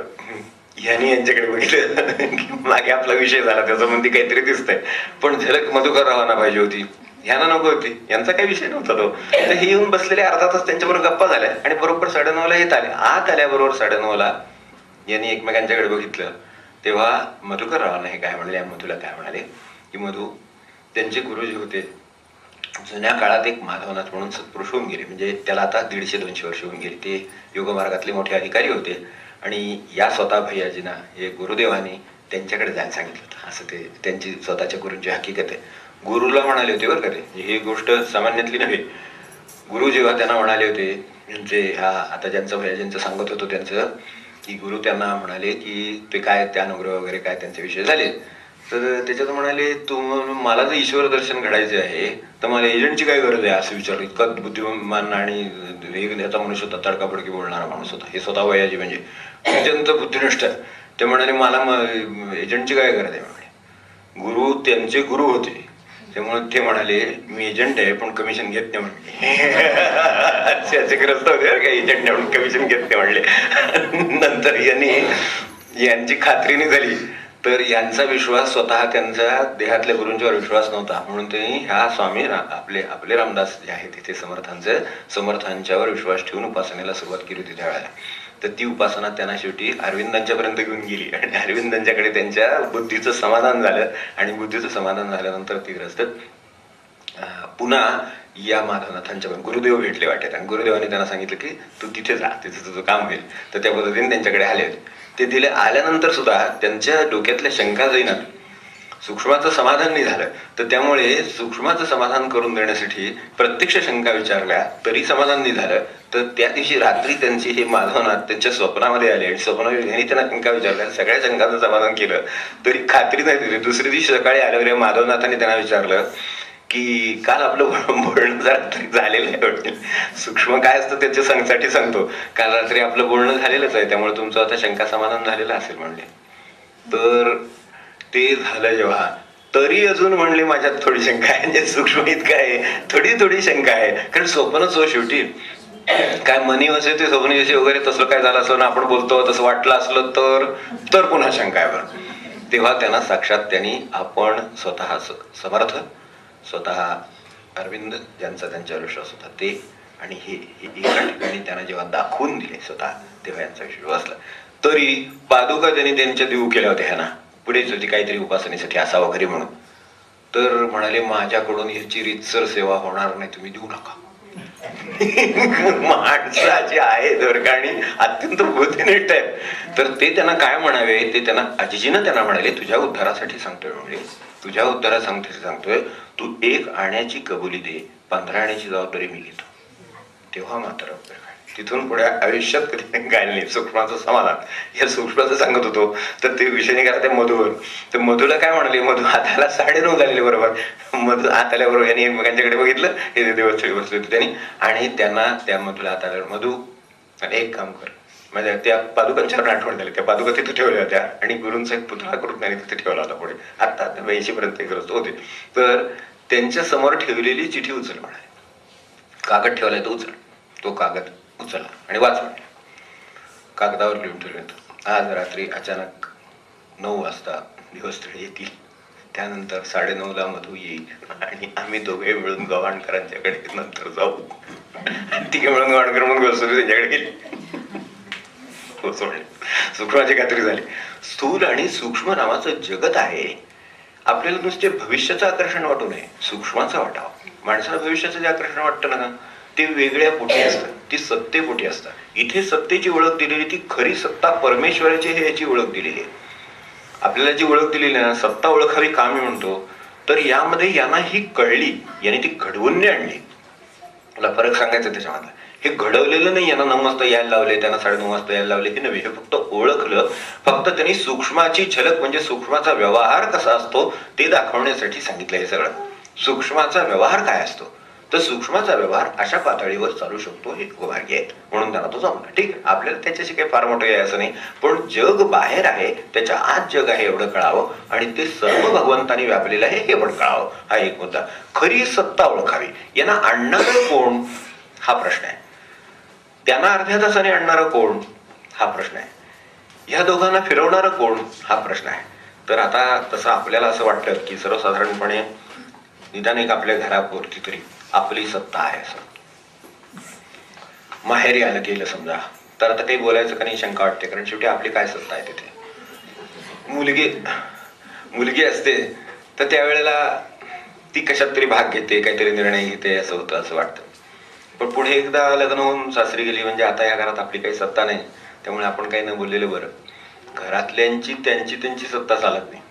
ह्यांनी यांच्याकडे बघितलं मागे आपला विषय झाला त्याचा, म्हणते काहीतरी दिसतंय, पण झलक मधुकररावांना पाहिजे होती, ह्यांना नको होती. यांचा काही विषय नव्हता तो. तर हे येऊन बसलेले अर्धा तास त्यांच्याबरोबर गप्पा झाल्या, आणि बरोबर 9:30 येत आले. आत आल्याबरोबर 9:30 यांनी एकमेकांच्याकडे बघितलं. तेव्हा मधुकररावांना हे काय म्हणले, मधूला काय म्हणाले की मधू, त्यांचे गुरुजी होते जुन्या काळात एक माधवनाथ म्हणून सत्पुरुष होऊन गेले, म्हणजे त्याला आता 150-200 वर्ष होऊन गेली. ते योगमार्गातले मोठे अधिकारी होते, आणि या स्वतः भैयाजींना हे गुरुदेवानी त्यांच्याकडे जायला सांगितलं होतं. असं ते त्यांची स्वतःच्या गुरूंची हकीकत आहे. गुरुला म्हणाले होते बरं का, ते ही गोष्ट सामान्यातली नव्हे. गुरु जेव्हा त्यांना म्हणाले होते, म्हणजे ह्या आता ज्यांचं भैयाजींचं सांगत होतो त्यांचं, की गुरु त्यांना म्हणाले की ते काय त्या अनुग्रह वगैरे काय त्यांचे विषय झाले. तर त्याच्यात म्हणाले मला जर ईश्वर दर्शन घडायचे आहे तर मला एजंटची काय गरज आहे असं विचारलं. इतका बुद्धिमान आणि याचा माणूस होता, तडकाफडकी बोलणारा माणूस होता हे स्वतः वयाजी, म्हणजे अत्यंत बुद्धिनिष्ठ. ते म्हणाले मला एजंटची काय गरज आहे म्हणे. गुरु त्यांचे गुरु होते, त्यामुळे ते म्हणाले मी एजंट आहे पण कमिशन घेत नाही म्हणले. असे ग्रस्त होते का, एजंट म्हणून कमिशन घेत नाही म्हणले. नंतर यांची खात्रीने झाली, तर यांचा विश्वास स्वतः त्यांच्या देहातल्या गुरूंच्यावर विश्वास नव्हता, म्हणून त्यांनी ह्या स्वामी आपले रामदास जे आहेत तिथे समर्थांच्यावर विश्वास ठेवून उपासनेला सुरुवात केली होती त्यावेळेला. तर ती उपासना त्यांना शेवटी अरविंदांच्या पर्यंत घेऊन गेली, आणि अरविंदांच्याकडे त्यांच्या बुद्धीचं समाधान झालं, आणि बुद्धीचं समाधान झाल्यानंतर ती ग्रस्त पुन्हा या माधवनाथांच्या गुरुदेव भेटले वाटेत, आणि गुरुदेवाने त्यांना सांगितलं की तू तिथे जा, तिथे तुझं काम होईल. तर त्या पद्धतीने त्यांच्याकडे आले होते. ते दिले. आल्यानंतर सुद्धा त्यांच्या डोक्यातल्या शंका जाईनात, सूक्ष्माचं समाधान नाही झालं. तर त्यामुळे सूक्ष्माचं समाधान करून देण्यासाठी प्रत्यक्ष शंका विचारल्या तरी समाधान नाही झालं. तर त्या दिवशी रात्री त्यांची हे माधवनाथ त्यांच्या स्वप्नामध्ये आले, आणि स्वप्नामध्ये त्यांना शंका विचारल्या, सगळ्या शंकांचं समाधान केलं तरी खात्री नाही दिली. दुसऱ्या दिवशी सकाळी आल्यावर माधवनाथांनी त्यांना विचारलं की काल आपलं बोलणं जरा तरी झालेलं आहे. सूक्ष्म काय असतं त्याच्यासाठी सांगतो, काल रात्री आपलं बोलणं झालेलंच आहे, त्यामुळे तुमचं आता शंका समाधान झालेलं असेल म्हणले. तर ते झालं जेव्हा, तरी अजून म्हणले माझ्यात थोडी शंका आहे, म्हणजे सूक्ष्म इतकं आहे, थोडी शंका आहे. कारण स्वप्नच हो शेवटी, काय मनी असे ते स्वप्न यशी वगैरे तसं काय झालं असं आपण बोलतो तसं वाटलं असलं तर पुन्हा शंका आहे बरं. तेव्हा त्यांना साक्षात त्यांनी आपण स्वतः समर्थ, स्वतः अरविंद ज्यांचा त्यांच्यावर विश्वास होता ते, आणि हे एका ठिकाणी त्यांना जेव्हा दाखवून दिले स्वतः, तेव्हा यांचा विश्वास बसला. तरी पादुका त्यांनी त्यांच्या देऊ केल्या होत्या ह्यांना, पुढेच होती काहीतरी उपासनेसाठी असावं घरी म्हणून. तर म्हणाले माझ्याकडून ह्याची रीतसर सेवा होणार नाही, तुम्ही देऊ नका. माणसाची आहे जर का आणि अत्यंत बुद्धिनिष्ठ आहे. तर ते त्यांना काय म्हणावे ते त्यांना आजीजीनं त्यांना म्हणाले तुझ्या उद्धारासाठी सांगतोय, म्हणजे तुझ्या उद्धारासाठी सांगतोय, तू 1 आण्याची कबुली दे, 15 आण्याची जबाबदारी मी घेतो. तेव्हा मात्र तिथून पुढे आयुष्यात कधी गायला नाही. सूक्ष्माचं समाधान या सूक्ष्माचं सांगत होतो. तर ते विषय निघाला त्या मधूवर. तर मधूला काय म्हणाले, मधू हाताला 9:30 झालेले बरोबर. मधू हात आल्याबरोबर यांनी एकमेकांच्याकडे बघितलं, हे देवस्थळी बसले होते त्यांनी, आणि त्यांना त्या मधूला हात आल्यावर मधू एक काम कर, म्हणजे त्या पादुकांच्यावर आठवण झाली. त्या पादुका तिथे ठेवल्या होत्या आणि गुरूंचा एक पुतळा करून त्यांनी तिथे ठेवला होता पुढे. आता 82 पर्यंत ग्रस्त होते. तर त्यांच्या समोर ठेवलेली चिठी उचल म्हणाले. कागद ठेवलाय तो उचल. तो कागद उचलला आणि वाचला. कागदावर लिहून ठेवलं होतं, आज रात्री अचानक 9 वाजता देवस्थळी येतील, त्यानंतर 9:30ला मधू येईल आणि आम्ही दोघे मिळून गव्हाणकरांच्याकडे नंतर जाऊ. तिघे मिळून गव्हाणकर म्हणून त्यांच्याकडे गेली. सूक्ष्माची खात्री झाली. स्थूल आणि सूक्ष्म नावाचं जगत आहे. आपल्याला नुसते भविष्याचं आकर्षण वाटू नये, सूक्ष्माचं वाटावं. माणसाला भविष्याचं जे आकर्षण वाटतं ना, ते वेगळ्या पोटी असतं, ती सत्तेपोटी असतं. इथे सत्तेची ओळख दिलेली, ती खरी सत्ता परमेश्वराची हे याची ओळख दिलेली आहे. आपल्याला जी ओळख दिलेली ना, सत्ता ओळखावी का मी म्हणतो, तर यामध्ये यांना ही कळली, याने ती घडवून आणली. मला फरक सांगायचा त्याच्यामधला. हे घडवलेलं नाही, यांना 9 वाजता यायला लावले, त्यांना 9:30 वाजता यायला लावले, हे नव्हे. हे फक्त ओळखलं. फक्त त्यांनी सूक्ष्माची झलक म्हणजे सूक्ष्माचा व्यवहार कसा असतो ते दाखवण्यासाठी सांगितलं हे सगळं. सूक्ष्माचा व्यवहार काय असतो, तर सूक्ष्माचा व्यवहार अशा पातळीवर चालू शकतो, हे गोमार्गी आहेत म्हणून त्यांना तो जमला. ठीक आहे, आपल्याला त्याच्याशी काही फार मोठं आहे असं नाही, पण जग बाहेर आहे, त्याच्या आत जग आहे एवढं कळावं, आणि ते सर्व भगवंतानी व्यापलेलं आहे हे पण कळावं, हा एक मुद्दा. खरी सत्ता ओळखावी. यांना आणणारं कोण हा प्रश्न आहे. त्यांना अर्ध्या तासाने आणणारं कोण हा प्रश्न आहे. ह्या दोघांना फिरवणारं कोण हा प्रश्न आहे. तर आता तसं आपल्याला असं वाटतं की सर्वसाधारणपणे निदान एक आपल्या घरापुरती तरी आपली सत्ता आहे असं. माहेरी आलं गेलं समजा, तर आता काही बोलायचं का नाही शंका वाटते, कारण शेवटी आपली काय सत्ता आहे तिथे. मुलगी असते तर त्यावेळेला ती कशात तरी भाग घेते, काहीतरी निर्णय घेते, असं होतं असं वाटतं. पण पुढे एकदा लग्न होऊन सासरी गेली म्हणजे आता या घरात आपली काही सत्ता नाही, त्यामुळे आपण काही न बोललेलं बरं. घरातल्यांची त्यांची सत्ता चालत नाही.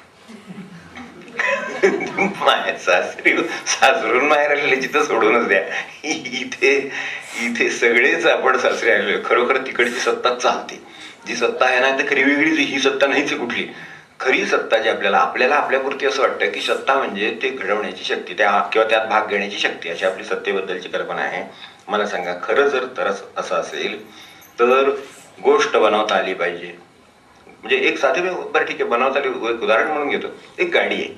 सासरून माहेर आलेले जिथं सोडूनच द्या, इथे सगळेच आपण सासरे आलेलो. खरोखर तिकडची सत्ता चालते. जी सत्ता आहे ना ती खरी वेगळीच, ही सत्ता नाहीच कुठली. खरी सत्ता जी आपल्याला आपल्यापुरती असं वाटतं की सत्ता म्हणजे ते घडवण्याची शक्ती, किंवा त्यात भाग घेण्याची शक्ती, अशी आपली सत्तेबद्दलची कल्पना आहे. मला सांगा, खरं जर तर असं असेल तर गोष्ट बनवता आली पाहिजे. म्हणजे एक साधे, बरं ठीक आहे, बनवता आली, एक उदाहरण म्हणून घेतो. एक गाडी आहे,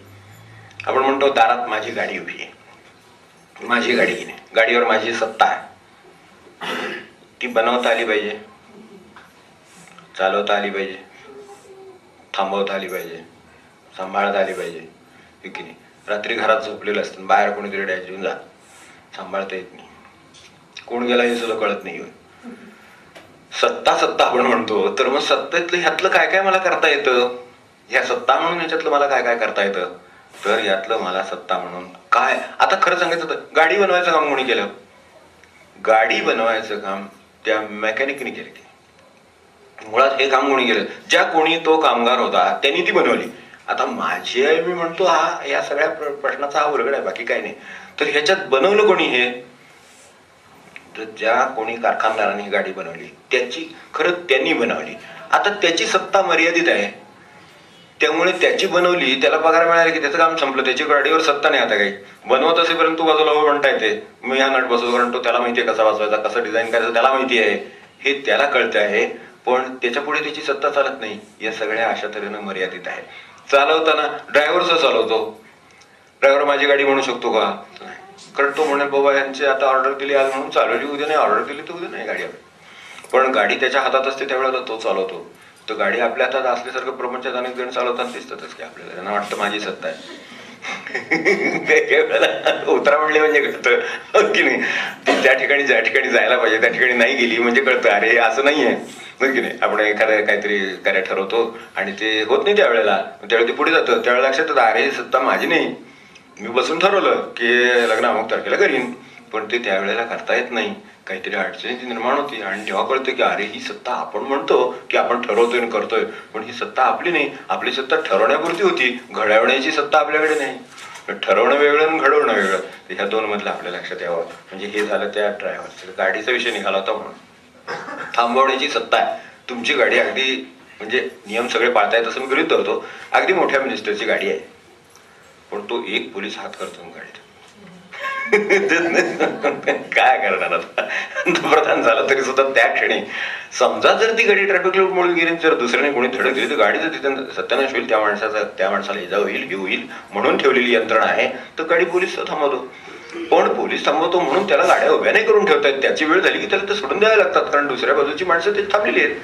आपण म्हणतो दारात माझी गाडी उभी आहे, माझी गाडी घेणे, गाडीवर माझी सत्ता आहे. ती बनवता आली पाहिजे, चालवता आली पाहिजे, थांबवता आली पाहिजे, सांभाळता आली पाहिजे, हे की नाही. रात्री घरात झोपलेलं असतं, बाहेर कोणीतरी डॅश घेऊन जा, सांभाळता येत नाही, कोण गेला हे सुद्धा कळत नाही. सत्ता आपण म्हणतो, तर मग सत्तेतलं ह्यातलं काय काय मला करता येतं, ह्या सत्ता म्हणून ह्याच्यातलं मला काय काय करता येतं, तर यातलं मला सत्ता म्हणून काय, आता खरं सांगायचं तर गाडी बनवायचं काम कोणी केलं, गाडी बनवायचं काम त्या मेकॅनिकने केलं. मुळात हे काम कोणी केलं, ज्या कोणी तो कामगार होता त्यांनी ती बनवली. आता माझी आहे मी म्हणतो, हा या सगळ्या प्रश्नाचा हा उलगडा आहे, बाकी काय नाही. तर ह्याच्यात बनवलं कोणी हे, तर ज्या कोणी कारखानदारांनी ही गाडी बनवली त्याची, खरं त्यांनी बनवली. आता त्याची सत्ता मर्यादित आहे, त्यामुळे त्याची बनवली, त्याला पगार मिळाला की त्याचं काम संपलं, त्याची गाडीवर सत्ता नाही. आता काही बनवत असेपर्यंत तू बाजूला म्हणता येते, मी हा नट बसवतो, कारण तो त्याला माहितीये कसा वाचवायचा, कसं डिझाईन करायचं त्याला माहिती आहे, हे त्याला कळतं आहे, पण त्याच्या पुढे त्याची सत्ता चालत नाही. या सगळ्या अशा तऱ्हेनं मर्यादित आहे. चालवताना ड्रायव्हरच चालवतो, ड्रायव्हर माझी गाडी म्हणू शकतो का, कारण तो म्हणे बाबा यांची आता ऑर्डर दिली आज म्हणून चालवली, उद्या नाही ऑर्डर दिली तर उद्या नाही गाडी. पण गाडी त्याच्या हातात असते त्यावेळेला तो चालवतो. तर गाडी आपल्या हातात असल्यासारखं प्रपंचात अनेक जण चालवताना दिसतातच की आपल्याला, त्यांना वाटतं माझी सत्ता आहे. उतरा म्हणले म्हणजे कळतं की नाही, ती त्या ठिकाणी ज्या ठिकाणी जायला पाहिजे त्या ठिकाणी नाही गेली म्हणजे कळतं, अरे असं नाहीये. बघ की नाही. आपण एखादं काहीतरी कार्य ठरवतो आणि ते होत नाही त्यावेळेला, त्यावेळी ते पुढे जातं. त्यावेळेला लक्षात येतं अरे सत्ता माझी नाही, मी बसून ठरवलं की लग्न अमुक तारखेला करीन, पण ते त्यावेळेला करता येत नाही, काहीतरी अडचणी निर्माण होती. आणि तेव्हा कळतं की अरे ही सत्ता आपण म्हणतो की आपण ठरवतोय आणि करतोय, पण ही सत्ता आपली नाही, आपली सत्ता ठरवण्यापुरती होती, घडवण्याची सत्ता आपल्याकडे नाही. ठरवणं वेगळं आणि घडवणं वेगळं, ह्या दोन मधलं आपल्या लक्षात यावं. म्हणजे हे झालं त्या ड्रायव्हरचं, गाडीचा विषय निघाला होता म्हणून. थांबवण्याची सत्ता आहे तुमची गाडी, अगदी म्हणजे नियम सगळे पाळतायत असं मी गृहीत धरतो, अगदी मोठ्या मिनिस्टरची गाडी आहे, पण तो एक पोलीस हात करतो गाडीत. काय करणार आता, पंतप्रधान झाला तरी सुद्धा त्या क्षणी समजा जर ती गाडी ट्रॅफिक लाईट म्हणून गेली, जर दुसऱ्याने कोणी धडक दिली तर गाडीचं तिथे सत्यानाश होईल, त्या माणसाला इजा होईल, हे होईल म्हणून ठेवलेली यंत्रणा आहे, तर गाडी पोलीस थांबवतो. पण पोलीस थांबवतो म्हणून त्याला गाड्या उभ्या नाही करून ठेवतायत, त्याची वेळ झाली की त्याला ते सोडून द्यावे लागतात, कारण दुसऱ्या बाजूची माणसं ते थांबलेली आहेत.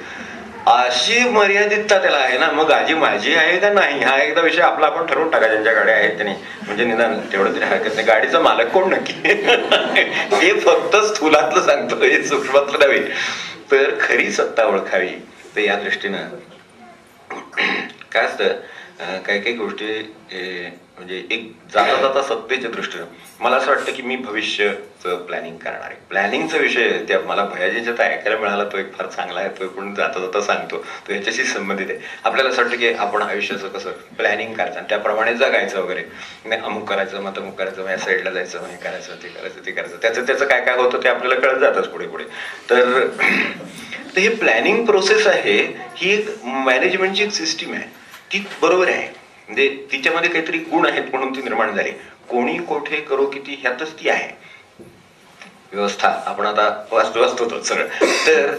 अशी मर्यादितता त्याला आहे ना. मग आजी माझी आहे का नाही हा एकदा विषय आपला आपण ठरवून टाका, ज्यांच्या गाड्या आहेत त्यांनी, म्हणजे निदान तेवढं तरी हरकत नाही. गाडीचा मालक कोण नक्की हे फक्त स्थूलातलं सांगतो, हे सूक्ष्मातलं नव्हे. तर खरी सत्ता ओळखावी, तर या दृष्टीनं काय असतं, काही काही गोष्टी म्हणजे एक जाता जाता सत्तेच्या दृष्टीनं मला असं वाटतं की मी भविष्याचं प्लॅनिंग करणार आहे. प्लॅनिंगचा विषय त्या मला भयाजीच्यात ऐकायला मिळाला, तो एक फार चांगला आहे, तो पण जाता जाता सांगतो, तो याच्याशी संबंधित आहे. आपल्याला असं वाटतं की आपण आयुष्याचं कसं प्लॅनिंग करायचं आणि त्याप्रमाणे जगायचं वगैरे, नाही अमुक करायचं मग तमुक करायचं, या साईडला जायचं, हे करायचं ते करायचं ते करायचं, त्याचं काय काय होतं ते आपल्याला कळत जातच पुढे पुढे. तर हे प्लॅनिंग प्रोसेस आहे, ही एक मॅनेजमेंटची एक सिस्टीम आहे, ती बरोबर आहे, म्हणजे तिच्यामध्ये काहीतरी गुण आहेत म्हणून ती निर्माण झाली. कोणी कोठे करो किती ह्यातच ती आहे व्यवस्था. आपण आता वाचतो सरळ, तर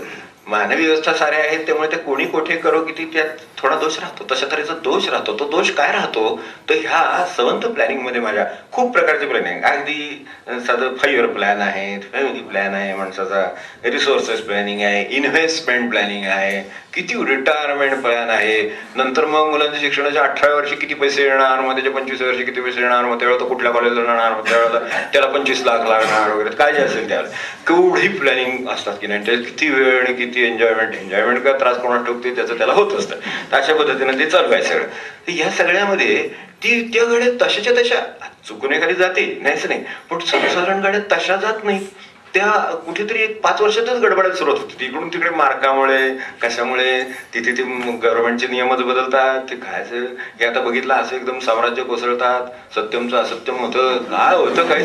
मानवी व्यवस्था साऱ्या आहेत, त्यामुळे ते कोणी कोठे करो किती त्यात थोडा दोष राहतो, तशा तऱ्हेचा दोष राहतो. तो दोष काय राहतो, तर ह्या संवंत प्लॅनिंग मध्ये माझ्या खूप प्रकारचे प्लॅनिंग, अगदी साधं 5 year प्लॅन आहे, फॅमिली प्लॅन आहे माणसाचा, रिसोर्सेस प्लॅनिंग आहे, इन्व्हेस्टमेंट प्लॅनिंग आहे, किती रिटायरमेंट प्लॅन आहे, नंतर मग मुलांच्या शिक्षणाच्या 18व्या वर्षी किती पैसे येणार, मग त्याच्या 25व्या वर्षी किती पैसे येणार, मग त्यावेळेला तो कुठल्या कॉलेजला जाणार, मग त्यावेळेला त्याला 25 लाख लागणार वगैरे, काय जे असेल त्यावेळेला केवढी प्लॅनिंग असतात की नाही, किती वेळ आणि किती एन्जॉयमेंट का त्रास कोणाला ठोकते त्याचं त्याला होत असतं. अशा पद्धतीने ते चालू आहे सगळं. तर या सगळ्यामध्ये ती त्या गाड्या तशाच्या तशा चुकून एखादी जाते नाहीच नाही, पण सर्वसाधारण गाड्या तशा जात नाही, त्या कुठेतरी एक 5 वर्षातच गडबडायला सुरुवात होती. इकडून तिकडे मार्कामुळे कशामुळे तिथे ते गव्हर्नमेंटचे नियमच बदलतात, ते खायचं हे आता बघितलं, असं एकदम साम्राज्य कोसळतात, सत्यमचं असत्यम होतं, काय होतं काय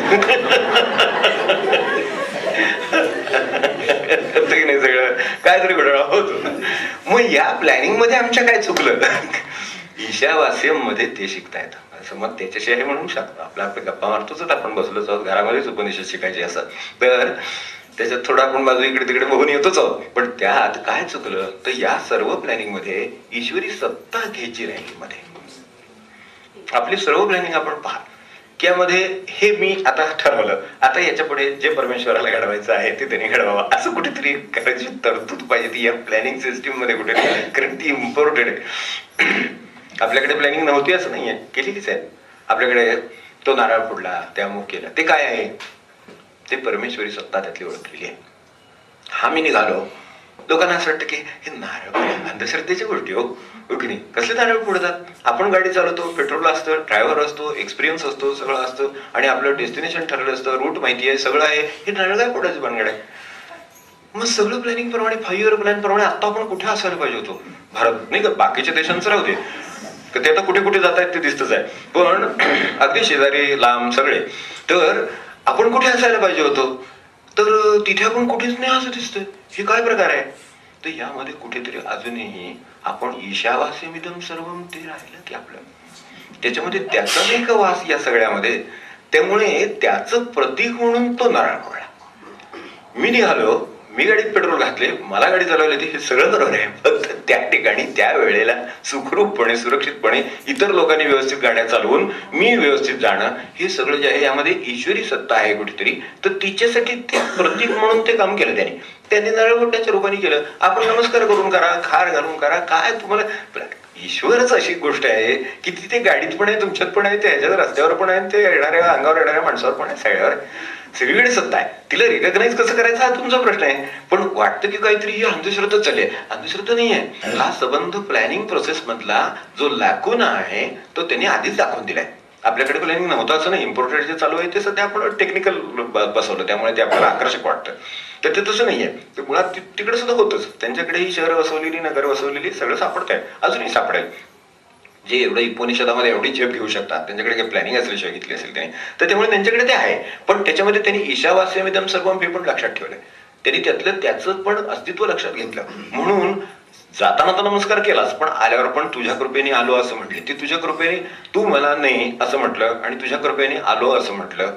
की नाही, सगळं काय तरी घडला होत. मग या प्लॅनिंग मध्ये आमच्या काय चुकलं, ईशावास्यम मध्ये ते शिकता येतं असं मग त्याच्याशी आहे म्हणून शकतो. आपल्या गप्पा मारतोच, आपण बसलोच आहोत घरामध्येच उपनिषद शिकायचे असं, तर त्याच्यात थोडं आपण बाजू इकडे तिकडे बघून येतोच आहोत. पण त्यात काय चुकलं, तर या सर्व प्लॅनिंग मध्ये ईश्वरी सत्ता घ्यायची राहिली मध्ये. आपली सर्व प्लॅनिंग आपण पहा की यामध्ये हे मी आता ठरवलं, आता याच्या पुढे जे परमेश्वराला घडवायचं आहे ते त्यांनी घडवावं, असं कुठेतरी करायची तरतूद पाहिजे ती या प्लॅनिंग सिस्टीम मध्ये कुठे, कारण ती इम्पॉर्टंट आहे. आपल्याकडे प्लॅनिंग नव्हती असं नाहीये, केलेलीच आहे. आपल्याकडे तो नारळ फोडला, ते अमुक केलं, ते काय आहे, ते परमेश्वरी सत्ता त्यातली ओळखलेली आहे. हा मी निघालो, लोकांना असं वाटतं की हे नारळ अंधश्रद्धेच्या गोष्टी हो की नाही, कसले नारळ फोडतात. आपण गाडी चालवतो, पेट्रोल असतं, ड्रायव्हर असतो, एक्सपिरियन्स असतो, सगळं असतं, आणि आपलं डेस्टिनेशन ठरलं असतं, रूट माहिती आहे, सगळं आहे, हे नारळ काय फोडायचं भानगड आहे. मग सगळं प्लॅनिंग प्रमाणे 5 year प्लॅन प्रमाणे आता आपण कुठे असायला पाहिजे होतो, भारत नाही का, बाकीच्या देशांचं राहू दे, ते आता कुठे कुठे जात आहेत ते दिसतच आहे, पण अगदी शेजारी लांब सगळे, तर आपण कुठे असायला पाहिजे होतो, तर तिथे आपण कुठेच नाही असं दिसतंय. हे काय प्रकार आहे. तर यामध्ये कुठेतरी अजूनही आपण ईशावास्यमिदं सर्वम ते राहिलं की आपलं, त्याच्यामध्ये त्याचा नाही का वास या सगळ्यामध्ये, त्यामुळे त्याचं प्रतीक म्हणून तो नारळ फोडला. मी निघालो, मी गाडीत पेट्रोल घातले, मला गाडी चालवली, हे सगळं बरोबर आहे, फक्त त्या ठिकाणी त्या वेळेला सुखरूपपणे सुरक्षितपणे इतर लोकांनी व्यवस्थित गाड्या चालवून मी व्यवस्थित जाणं, हे सगळं जे आहे यामध्ये ईश्वरी सत्ता आहे कुठेतरी, तर तिच्यासाठी ते प्रतीक म्हणून ते काम केलं त्यांनी नारळ फोडण्याच्या रूपाने केलं. आपण नमस्कार करून करा, खार घालून करा, काय तुम्हाला ईश्वरच अशी गोष्ट आहे की तिथे गाडीत पण आहे, तुमच्यात पण आहे, ते ह्याच्यात रस्त्यावर पण आहे, ते येणाऱ्या अंगावर येणाऱ्या माणसावर पण आहे, सगळ्यावर सगळीकडे सत्ता आहे. तिला रिकग्नाइज कसं करायचं हा तुमचा प्रश्न आहे. पण वाटतं की काहीतरी ही अंधश्रद्धा चालली आहे. अंधश्रद्धा नाही आहे. हा संबंध प्लॅनिंग प्रोसेस मधला जो लॅकुना आहे तो त्यांनी आधीच दाखवून दिलाय. आपल्याकडे प्लॅनिंग नव्हतं असं नाही. इम्पोर्टेड जे चालू आहे ते सध्या आपण टेक्निकल बसवलं, त्यामुळे ते आपल्याला आकर्षक वाटतं. तर ते तसं नाहीये. ते मुळात तिकडे सुद्धा होतच. त्यांच्याकडेही शहरं वसवलेली, नगर वसवलेली सगळं सापडत आहे, अजूनही सापडेल. जे एवढं उपनिषदामध्ये एवढी झेप घेऊ शकतात, त्यांच्याकडे काही प्लॅनिंग असल्याशिवाय घेतली असेल त्याने, तर त्यामुळे त्यांच्याकडे ते आहे. पण त्याच्यामध्ये त्यांनी ईशावास्यमिदं सर्वम हे पण लक्षात ठेवलंय. त्यांनी त्यातलं त्याचं पण अस्तित्व लक्षात घेतलं. म्हणून जाताना तर नमस्कार केलाच, पण आल्यावर पण तुझ्या कृपेने आलो असं म्हटले. ते तुझ्या कृपेने, तू मला नाही असं म्हटलं आणि तुझ्या कृपेने आलो असं म्हटलं.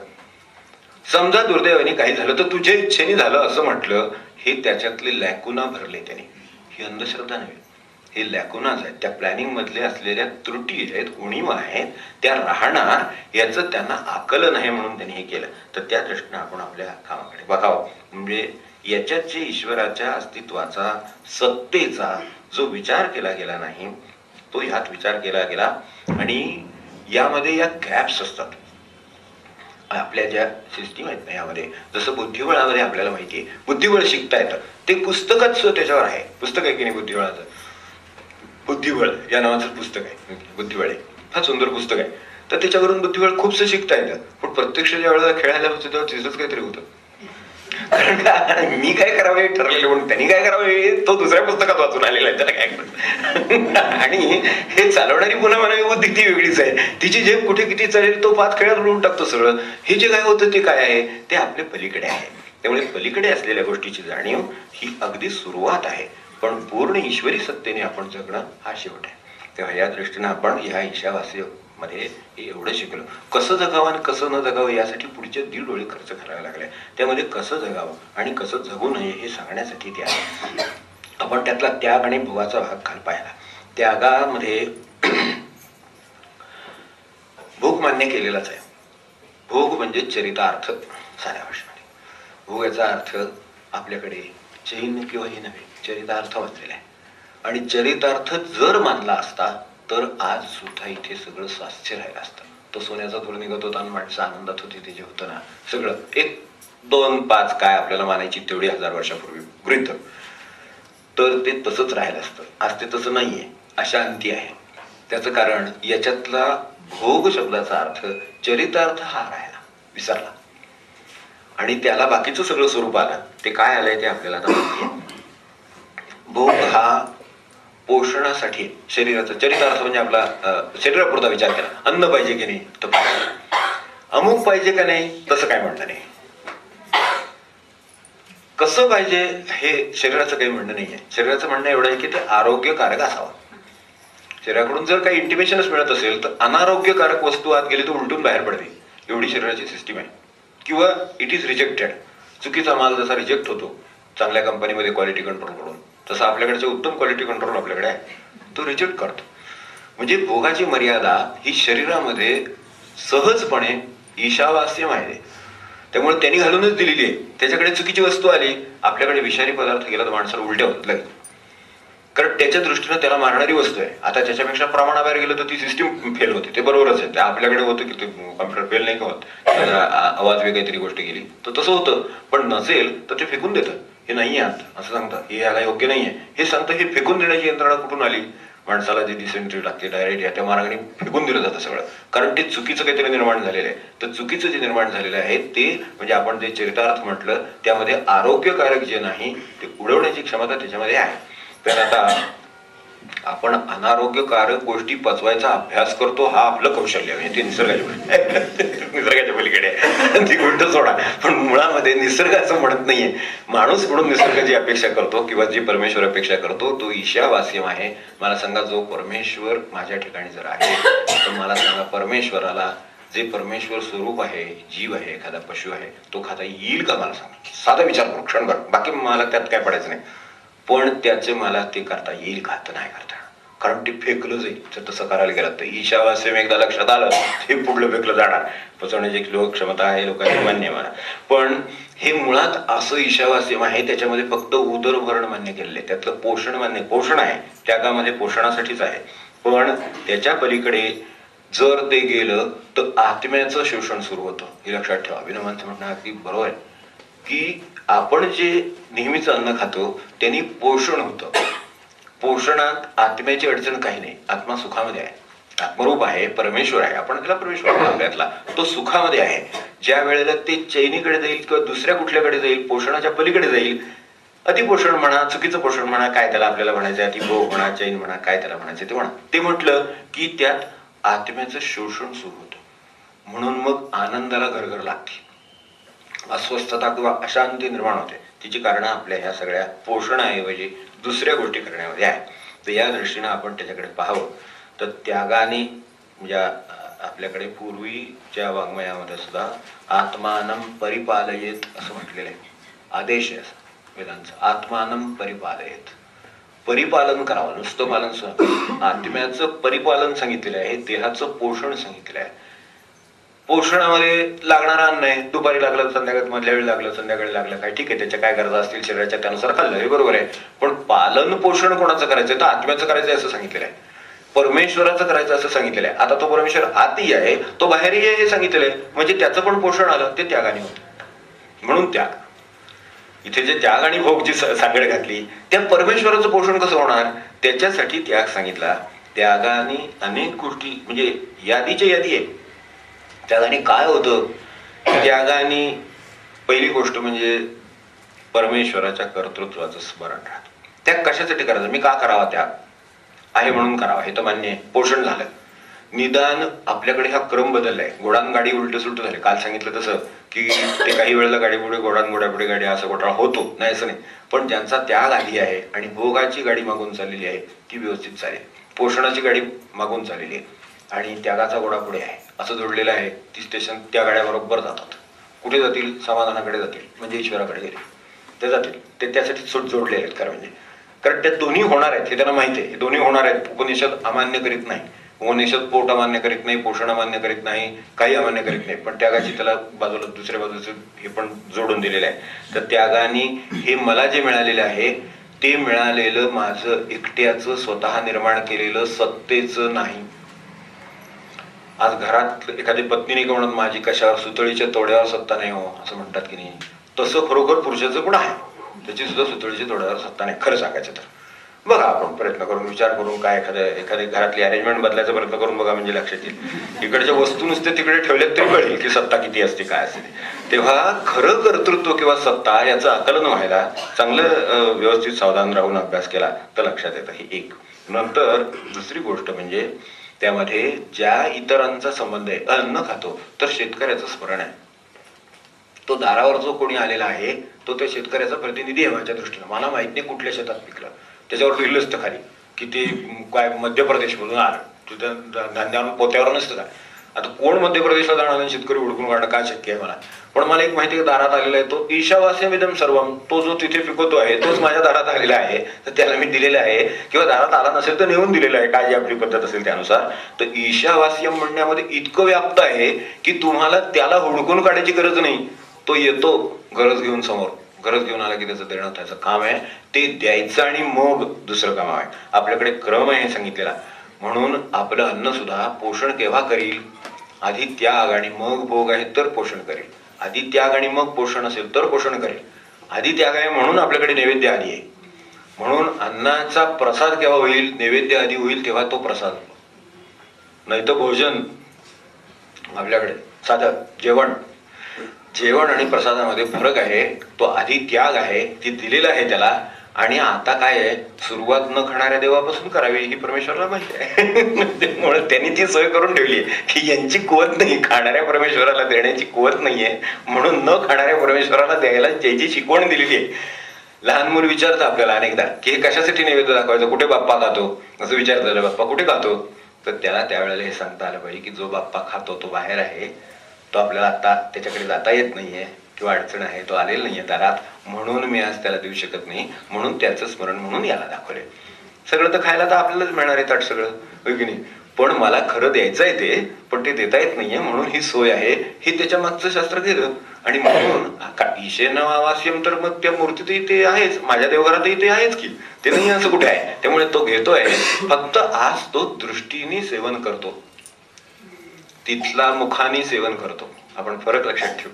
समजा दुर्दैवाने काही झालं तर तुझ्या इच्छेने झालं असं म्हटलं. हे त्याच्यातले लॅकुना भरले त्यांनी. ही अंधश्रद्धा नव्हे, हे लॅकुनाच आहेत. त्या प्लॅनिंग मधले असलेल्या त्रुटी आहेत, उणीवा आहेत, त्या राहणार याचं त्यांना आकलन आहे, म्हणून त्यांनी हे केलं. तर त्या दृष्टीने आपण आपल्या कामाकडे बघावं. म्हणजे याच्यात जे ईश्वराच्या अस्तित्वाचा, सत्तेचा जो विचार केला गेला नाही तो ह्यात विचार केला गेला. आणि यामध्ये या गॅप्स असतात आपल्या ज्या सिस्टीम आहेत ना यामध्ये. जसं बुद्धिबळामध्ये आपल्याला माहितीये बुद्धिबळ शिकता येतं, ते पुस्तकच त्याच्यावर आहे. पुस्तक आहे की नाही बुद्धिबळाचं? बुद्धिबळ या नावाचं पुस्तक आहे, बुद्धिबळ आहे, फार सुंदर पुस्तक आहे. तर त्याच्यावरून बुद्धिबळ खूपसं शिकता येतं. पण प्रत्यक्ष ज्या वेळेला खेळायला होतं तेव्हा तिथंच काहीतरी होतं. कारण का मी काय करावं हे ठरलेलं, म्हणून त्यांनी काय करावं हे तो दुसऱ्या पुस्तकात वाचून आलेला आहे, त्याला काय करायचं. आणि हे चालवणारी पुन्हा मानवी बुद्धी ती वेगळीच आहे. तिची झेप कुठे किती चालेल तो पाच खेळात उडवून टाकतो सगळं. हे जे काय होतं ते काय आहे, ते आपल्या पलीकडे आहे. त्यामुळे पलीकडे असलेल्या गोष्टीची जाणीव ही अगदी सुरुवात आहे, पण पूर्ण ईश्वरी सत्तेने आपण जगणं हा शेवट आहे. तेव्हा या दृष्टीनं आपण ह्या ईशावास्य मध्ये एवढं शिकलो. कसं जगावं आणि कसं न जगावं यासाठी पुढचे 1.5 डोळे खर्च करावे लागले. त्यामध्ये कसं जगावं आणि कसं जगू नये हे सांगण्यासाठी ते आहे. आपण त्यातला त्याग आणि भोगाचा भाग खाल पाहिला. त्यागामध्ये भोग मान्य केलेलाच आहे. भोग म्हणजे चरितार्थ साऱ्या भाषेमध्ये. भोग याचा अर्थ आपल्याकडे चैन किंवा हे नव्हे, चरितार्थ वाचलेला आहे. आणि चरितार्थ जर मानला असता तर आज सुद्धा इथे सगळं स्वास्थ्य राहिलं असतं. तो सोन्याचा थोडं निघत होता आणि माणसं आनंदात होती, ते जे होतं ना सगळं 1, 2, 5 काय आपल्याला मानायची तेवढी 1000 वर्षापूर्वी गृहीत, तर ते तसंच राहिलं असतं. आज ते तसं नाहीये, अशांती आहे. त्याचं कारण याच्यातला भोग शब्दाचा अर्थ चरितार्थ हा राहिला, विसरला. आणि त्याला बाकीचं सगळं स्वरूप आलं. ते काय आलंय ते आपल्याला आता माहिती आहे. भोग हा पोषणासाठी शरीराचा, चरितार्थ म्हणजे आपला शरीरापुरता विचार केला. अन्न पाहिजे की नाही तर पाहिजे, अमुक पाहिजे का नाही तसं काय म्हणणं नाही, कसं पाहिजे हे शरीराचं काही म्हणणं नाहीये. शरीराचं म्हणणं एवढं आहे की ते आरोग्यकारक असावं. शरीराकडून जर काही इंटिमेशनच मिळत असेल तर अनारोग्यकारक वस्तू आत गेली तर उलटून बाहेर पडते, एवढी शरीराची सिस्टीम आहे. किंवा इट इज रिजेक्टेड, चुकीचा माल जसा रिजेक्ट होतो चांगल्या कंपनीमध्ये क्वालिटी कंट्रोल करून, तसं आपल्याकडचे उत्तम क्वालिटी कंट्रोल आपल्याकडे आहे, तो रिजेक्ट करतो. म्हणजे भोगाची मर्यादा ही शरीरामध्ये सहजपणे ईशावास्यम आहे. त्यामुळे त्यांनी घालूनच दिलेली आहे. त्याच्याकडे चुकीची वस्तू आली, आपल्याकडे विषारी पदार्थ गेला तर माणसाला उलट्या होत लागेल, कारण त्याच्या दृष्टीनं त्याला मारणारी वस्तू आहे. आता त्याच्यापेक्षा प्रमाणाबाहेर गेलं तर ती सिस्टीम फेल होते, ते बरोबरच आहे. आपल्याकडे होतं की ते कम्प्युटर फेल नाही का होत, आवाज वेगळी काहीतरी गोष्ट गेली तर तसं होतं. पण नसेल तर ते फेकून देतं, हे नाही आत असं सांगतं, हे याला योग्य नाहीये हे सांगतं. हे फेकून देण्याची यंत्रणा कुठून आली? माणसाला जे डिसेंट्री लागते डायरेक्ट त्या मार्गाने फेकून दिलं जातं सगळं, कारण ते चुकीचं काहीतरी निर्माण झालेलं आहे. तर चुकीचं जे निर्माण झालेलं आहे ते म्हणजे आपण जे चरितार्थ म्हटलं त्यामध्ये आरोग्यकारक जे नाही ते उडवण्याची क्षमता त्याच्यामध्ये आहे. तर आता आपण अनारोग्यकारक गोष्टी पचवायचा अभ्यास करतो, हा आपलं कौशल्य आहे. ते निसर्गाच्या पलीकडे आहे, ती गोष्ट सोडा. पण मुळामध्ये निसर्ग असं म्हणत नाहीये. माणूस म्हणून निसर्गाची अपेक्षा करतो किंवा जी परमेश्वर अपेक्षा करतो तो ईशावास्यम आहे. मला सांगा, जो परमेश्वर माझ्या ठिकाणी जर आहे तर मला सांगा, परमेश्वराला जे परमेश्वर स्वरूप आहे, जीव आहे, एखादा पशु आहे, तो खाता येईल का? मला सांगा, साधा विचार करू क्षणभर, बाकी मला त्यात काय पडायचं नाही. पण त्याचे मला ते करता येईल का? तर नाही करता, कारण ते फेकलं जाईल. जर तसं करायला गेलं तर ईशावास्यम एकदा लक्षात आलं हे पुढलं फेकलं जाणार. पचवण्याची क्षमता आहे लोकांची, मान्य मला. पण हे मुळात असं ईशावास्यम आहे, त्याच्यामध्ये फक्त उदरभरण मान्य केलेलं आहे, त्यातलं पोषण मान्य. पोषण आहे त्यागामध्ये पोषणासाठीच आहे, पण त्याच्या पलीकडे जर ते गेलं तर आत्म्याचं शोषण सुरू होतं. हे लक्षात ठेवा. अभिनवांचं म्हणणं अगदी बरोबर आहे की आपण जे नेहमीच अन्न खातो त्यांनी पोषण होतं. पोषणात आत्म्याची अडचण काही नाही. आत्मा सुखामध्ये आहे, आत्मरूप आहे, परमेश्वर आहे. आपण त्याला परमेश्वर आपल्यातला, तो सुखामध्ये आहे. ज्या वेळेला ते चैनीकडे जाईल किंवा दुसऱ्या कुठल्याकडे जाईल, पोषणाच्या पलीकडे जाईल, अतिपोषण म्हणा, चुकीचं पोषण म्हणा, काय त्याला आपल्याला म्हणायचं, अतिभोग म्हणा, चैन म्हणा, काय त्याला म्हणायचं ते म्हणा, ते म्हटलं की त्यात आत्म्याचं शोषण सुरू होतं. म्हणून मग आनंदाला घरघर लागते, अस्वस्थता किंवा अशांती निर्माण होते. तिची कारणं आपल्या ह्या सगळ्या पोषणाऐवजी दुसऱ्या गोष्टी करण्यामध्ये आहे. तर या दृष्टीनं आपण त्याच्याकडे पाहावं. तर त्यागाने म्हणजे आपल्याकडे पूर्वीच्या वाङ्मयामध्ये सुद्धा आत्मानं परिपालयेत असं म्हटलेलं आहे. आदेश आहे असा वेदांचा, आत्मानं परिपालयेत. परिपालन करावं, नुसतं पालन सुद्धा. आत्म्याचं परिपालन सांगितलेलं आहे, देहाचं पोषण सांगितलेलं आहे. पोषणामध्ये लागणारं अन्न आहे, दुपारी लागलं, संध्याकाळी, मधल्या वेळी लागलं, संध्याकाळी लागलं, काय ठीक आहे, त्याच्या काय गरजा असतील शरीराच्या त्यानुसार खाल्लं, हे बरोबर आहे. पण पालन पोषण कोणाचं करायचंय? तर आत्म्याचं करायचंय असं सांगितलेलं आहे, परमेश्वराचं करायचं असं सांगितलेलं आहे. आता तो परमेश्वर आतही आहे, तो बाहेरही आहे हे सांगितलेलं आहे. म्हणजे त्याचं पण पोषण आलं, ते त्यागाने होतं. म्हणून त्याग. इथे जे त्याग आणि भोगची सांगड घातली, त्या परमेश्वराचं पोषण कसं होणार, त्याच्यासाठी त्याग सांगितला. त्यागाने अनेक गोष्टी, म्हणजे यादीच्या यादी आहे. त्यागाने काय होतं? त्यागाने पहिली गोष्ट म्हणजे परमेश्वराच्या कर्तृत्वाचं स्मरण राहतं. त्याग कशासाठी करायचं? मी का करावा त्याग? आहे म्हणून करावा, हे तर मान्य आहे. पोषण झालं. निदान आपल्याकडे हा क्रम बदललाय. घोडान गाडी उलट सुलट झाले. काल सांगितलं तसं की ते काही वेळेला गाडी पुढे घोडान घोड्यापुढे गाडी असा घोटाळा होतो, नाही असं नाही. पण ज्यांचा त्याग आधी आहे आणि भोगाची गाडी मागून चाललेली आहे ती व्यवस्थित चालेल. पोषणाची गाडी मागून चाललेली आहे आणि त्यागाचा घोडा पुढे आहे असं जोडलेलं आहे. ती स्टेशन त्या गाड्या बरोबर जातात. कुठे जातील? समाधानाकडे जातील, म्हणजे ईश्वराकडे गेले ते जातील. ते त्यासाठी जोडले आहेत. कारण त्या दोन्ही होणार आहेत हे त्यांना माहिती आहे. हे दोन्ही होणार आहेत. उपनिषद अमान्य करीत नाही. उपनिषद पोट अमान्य करीत नाही, पोषण अमान्य करीत नाही, काही अमान्य करीत नाही. पण त्यागाची त्याला बाजूला दुसऱ्या बाजूचं हे पण जोडून दिलेलं आहे. तर त्यागाने हे मला जे मिळालेलं आहे ते मिळालेलं माझं एकट्याचं स्वतः निर्माण केलेलं सत्तेचं नाही. आज घरात एखादी पत्नीने का म्हणत माझी कशावर सुतळीच्या तोड्यावर सत्ता नाही हो असं म्हणतात की नाही, तसं खरोखर पुरुषाचं पण आहे. त्याची सुद्धा सुतळीच्या तोड्यावर सत्ता नाही खरं सांगायचं तर. बघा आपण प्रयत्न करून विचार करून काय एखाद्या घरातली अरेंजमेंट बदलायचा प्रयत्न करून बघा, म्हणजे लक्षात येईल. इकडच्या वस्तू नुसते तिकडे ठेवल्यात तरी कळेल की सत्ता किती असते काय असते. तेव्हा खरं कर्तृत्व किंवा सत्ता याचं आकलन व्हायला चांगलं व्यवस्थित सावधान राहून अभ्यास केला तर लक्षात येतं. ही एक. नंतर दुसरी गोष्ट म्हणजे त्यामध्ये ज्या इतरांचा संबंध आहे, अन्न खातो तर शेतकऱ्याचं स्मरण आहे. तो दारावर जो कोणी आलेला आहे तो त्या शेतकऱ्याचा प्रतिनिधी आहे माझ्या दृष्टीनं. मला माहित नाही कुठल्या शेतात पिकलं, त्याच्यावर लिहिलं असतं खाली की ते काय मध्य प्रदेश मधून आलं, तुझ्या धान्यावर पोत्यावर नसतं का. आता कोण मध्य प्रदेशला जाणार शेतकरी हुडकून काढणं काय शक्य आहे मला. पण मला एक माहिती आहे, दारात आलेला आहे तो ईशावास्यमिदं सर्वम, तो जो तिथे पिकवतो आहे तोच माझ्या दारात आलेला आहे, तर त्याला मी दिलेलं आहे. किंवा दारात आला नसेल तर नेऊन दिलेलं आहे, काय जी आपली पद्धत असेल त्यानुसार. तर ईशावास्यम म्हणण्यामध्ये इतकं व्याप्त आहे की तुम्हाला त्याला हुडकून काढायची गरज नाही. तो येतो गरज घेऊन समोर, गरज घेऊन आला की त्याचं देणं त्याचं काम आहे, ते द्यायचं आणि मग दुसरं काम आहे. आपल्याकडे क्रम आहे सांगितलेला. म्हणून आपलं अन्न सुद्धा पोषण केव्हा करील? आधी त्याग आणि मग भोग आहे तर पोषण करेल. आधी त्याग आणि मग पोषण असेल तर पोषण करेल. आधी त्याग आहे म्हणून आपल्याकडे नैवेद्य आधी आहे. म्हणून अन्नाचा प्रसाद केव्हा होईल? नैवेद्य आधी होईल तेव्हा तो प्रसाद. नाही तर भोजन आपल्याकडे साधं जेवण आणि प्रसादामध्ये फरक आहे. तो आधी त्याग आहे, ती दिलेला आहे त्याला. आणि आता काय आहे, सुरुवात न खाणाऱ्या देवापासून करावी ही परमेश्वराला माहिती आहे. म्हणून त्यांनी ती सोय करून ठेवली आहे की यांची कुवत नाही, खाणाऱ्या परमेश्वराला देण्याची कुवत नाहीये, म्हणून न खाणाऱ्या परमेश्वराला द्यायला त्याची शिकवण दिलेली आहे. लहान मुलं विचारतं आपल्याला अनेकदा की हे कशासाठी नैवेद्य दाखवायचं, कुठे बाप्पा खातो असं विचारतं. बाप्पा कुठे खातो? तर त्याला त्यावेळेला हे सांगता आलं पाहिजे की जो बाप्पा खातो तो बाहेर आहे, तो आपल्याला आता त्याच्याकडे जाता येत नाहीये किंवा अडचण आहे, तो आलेला नाहीये दारात, म्हणून मी आज त्याला देऊ शकत नाही, म्हणून त्याचं स्मरण म्हणून याला दाखवले. सगळं तर खायला तर आपल्यालाच मिळणार आहे ताट सगळं, होय की नाही. पण मला खरं द्यायचं आहे ते, पण ते देता येत नाहीये म्हणून ही सोय आहे, हे त्याच्या मागचं शास्त्र केलं. आणि म्हणून ईशेन आवास्यम, तर मग त्या मूर्तीतही ते आहेच, माझ्या देवघरातही ते आहेच की, ते नाही असं कुठे आहे. त्यामुळे तो घेतोय, फक्त आज तो दृष्टीने सेवन करतो, तिथला मुखाने सेवन करतो. आपण फरक लक्षात ठेवू.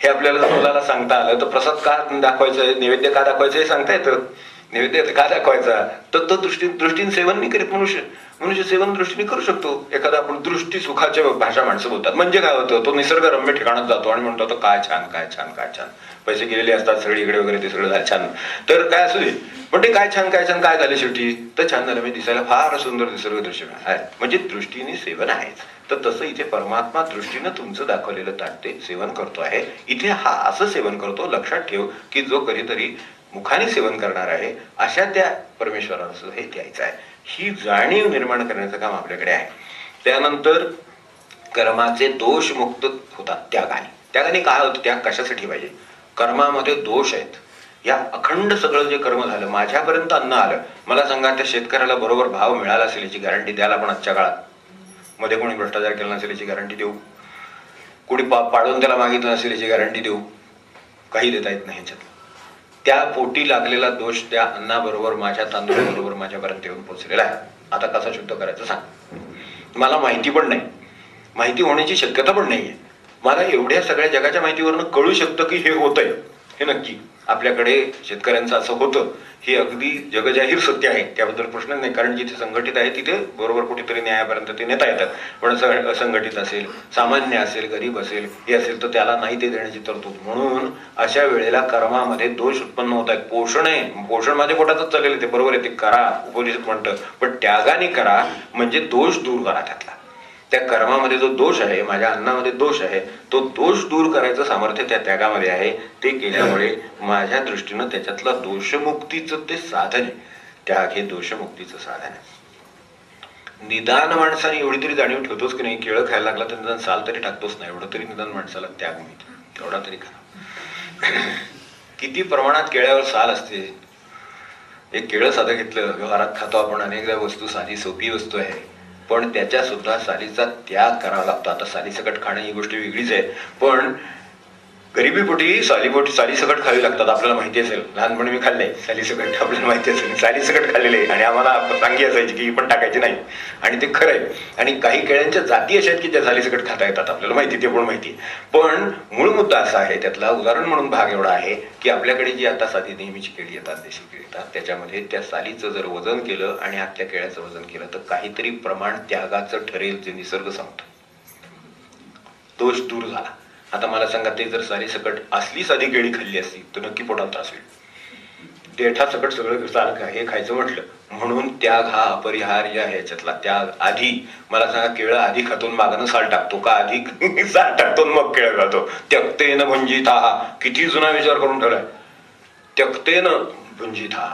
हे आपल्याला मुलाला सांगता आलं तर प्रसाद का दाखवायचं, नैवेद्य का दाखवायचं हे सांगता येतं. नैवेद्य का दाखवायचा, तर तो दृष्टीने सेवन नाही करीत मनुष्य सेवन दृष्टीने करू शकतो. एखादा आपण दृष्टी सुखाच्या भाषा माणसं बोलतात. म्हणजे काय होतं, तो निसर्गरम्य ठिकाणात जातो आणि म्हणतो तो काय छान काय छान काय छान, पैसे गेलेले असतात सगळी इकडे वगैरे, ते सगळं झालं छान, तर काय असू दे, पण ते काय छान काय छान काय झालं शेवटी, तर छान झालं म्हणजे दिसायला फार सुंदर निसर्ग दृश्य आहे, म्हणजे दृष्टीने सेवन आहेच. तर तसं इथे परमात्मा दृष्टीनं तुमचं दाखवलेलं ताट ते सेवन करतो आहे. इथे हा असं सेवन करतो. लक्षात ठेव की जो कधीतरी मुखाने सेवन करणार आहे अशा त्या परमेश्वराला हे द्यायचं आहे. ही जाणीव निर्माण करण्याचं काम आपल्याकडे आहे. त्यानंतर कर्माचे दोष मुक्त होतात त्यागाने काय होतं, त्याग कशासाठी पाहिजे, कर्मामध्ये दोष आहेत. या अखंड सगळं जे कर्म झालं, माझ्यापर्यंत अन्न आलं, मला सांगा त्या शेतकऱ्याला बरोबर भाव मिळाला असेल याची गॅरंटी द्यायला पण आजच्या काळात मध्ये कोणी भ्रष्टाचार केला नसेल याची गॅरंटी देऊ, कोणी पाडून त्याला मागितलं नसेल याची गॅरंटी देऊ, काही देता येत नाही ह्याच्यात. त्या पोटी लागलेला दोष त्या अन्नाबरोबर, माझ्या तांदूळाबरोबर माझ्यापर्यंत येऊन पोहोचलेला आहे. आता कसा शुद्ध करायचं सांग. मला माहिती पण नाही, माहिती होण्याची शक्यता पण नाहीये. मला एवढ्या सगळ्या जगाच्या माहितीवरनं कळू शकतं की हे होतंय, हे नक्की आपल्याकडे शेतकऱ्यांचं असं होतं, हे अगदी जगजाहीर सत्य आहे, त्याबद्दल प्रश्न नाही. कारण जिथे संघटित आहे तिथे बरोबर कुठेतरी न्यायापर्यंत ते नेता येतात. पण असंघटित असेल, सामान्य असेल, गरीब असेल, हे असेल तर त्याला नाही ते देण्याची तरतूद. म्हणून अशा वेळेला कर्मामध्ये दोष उत्पन्न होत आहेत. पोषण आहे, पोषण माझ्या पोटातच चाललेलं, ते बरोबर आहे, ते करा उपनिषद म्हणतं, पण त्यागाने करा, म्हणजे दोष दूर करा त्यातला. त्या कर्मामध्ये जो दोष आहे, माझ्या अन्नामध्ये दोष आहे, तो दोष दूर करायचं सामर्थ्य त्या त्यागामध्ये आहे. ते केल्यामुळे माझ्या दृष्टीनं त्याच्यातला दोषमुक्तीचं ते साधन आहे. त्याग हे दोषमुक्तीचं साधन आहे. निदान माणसाने एवढी तरी जाणीव ठेवतोच की नाही, केळं खायला लागला तर निदान साल तरी टाकतोच नाही, एवढं तरी निदान माणसाला त्याग मिळतो, तेवढा तरी करा. किती प्रमाणात केळ्यावर साल असते. एक केळं साधं घेतलं, व्यवहारात खातो आपण अनेकदा वस्तू, साधी सोपी वस्तू आहे, पण त्याच्या सुद्धा सालीचा त्याग करावा लागतो. आता सालीसकट खाणं ही गोष्ट वेगळीच आहे, पण गरिबीपोटी सालीसकट खावी लागतात. आपल्याला माहिती असेल, लहानपणी मी खाल्ले सालीसकट, आपल्याला माहिती असेल सालीसकट खाल्लेले, आणि आम्हाला सांगी असायची की ही पण टाकायची नाही, आणि ते खरं आहे. आणि काही केळ्यांच्या जाती अशा आहेत की ज्या सालीसकट खाता येतात, आपल्याला माहिती, ते पण माहिती. पण मूळ मुद्दा असा आहे, त्यातला उदाहरण म्हणून भाग एवढा आहे की आपल्याकडे जी आता साधी नेहमीची केळी येतात, देशी केळी येतात, त्याच्यामध्ये त्या सालीचं जर वजन केलं आणि आतल्या केळ्याचं वजन केलं तर काहीतरी प्रमाण त्यागाचं ठरेल, जे निसर्ग सांगतो. दोष दूर झाला. आता मला सांगा, ते जर सालीसकट असली साधी केळी खाल्ली असती तर नक्की पोटात त्रास होईल. देठा सकट सगळं सारखं हे खायचं म्हटलं, म्हणून त्याग हा अपरिहार्य आहे. याच्यातला त्याग आधी, मला सांगा, केळं आधी खातून मागणं साल टाकतो का, आधी साल टाकतो मग केळं खातो. त्यक्तेन भुंजिता, किती जुना विचार करून ठेवलाय. त्यक्तेन भुंजिता,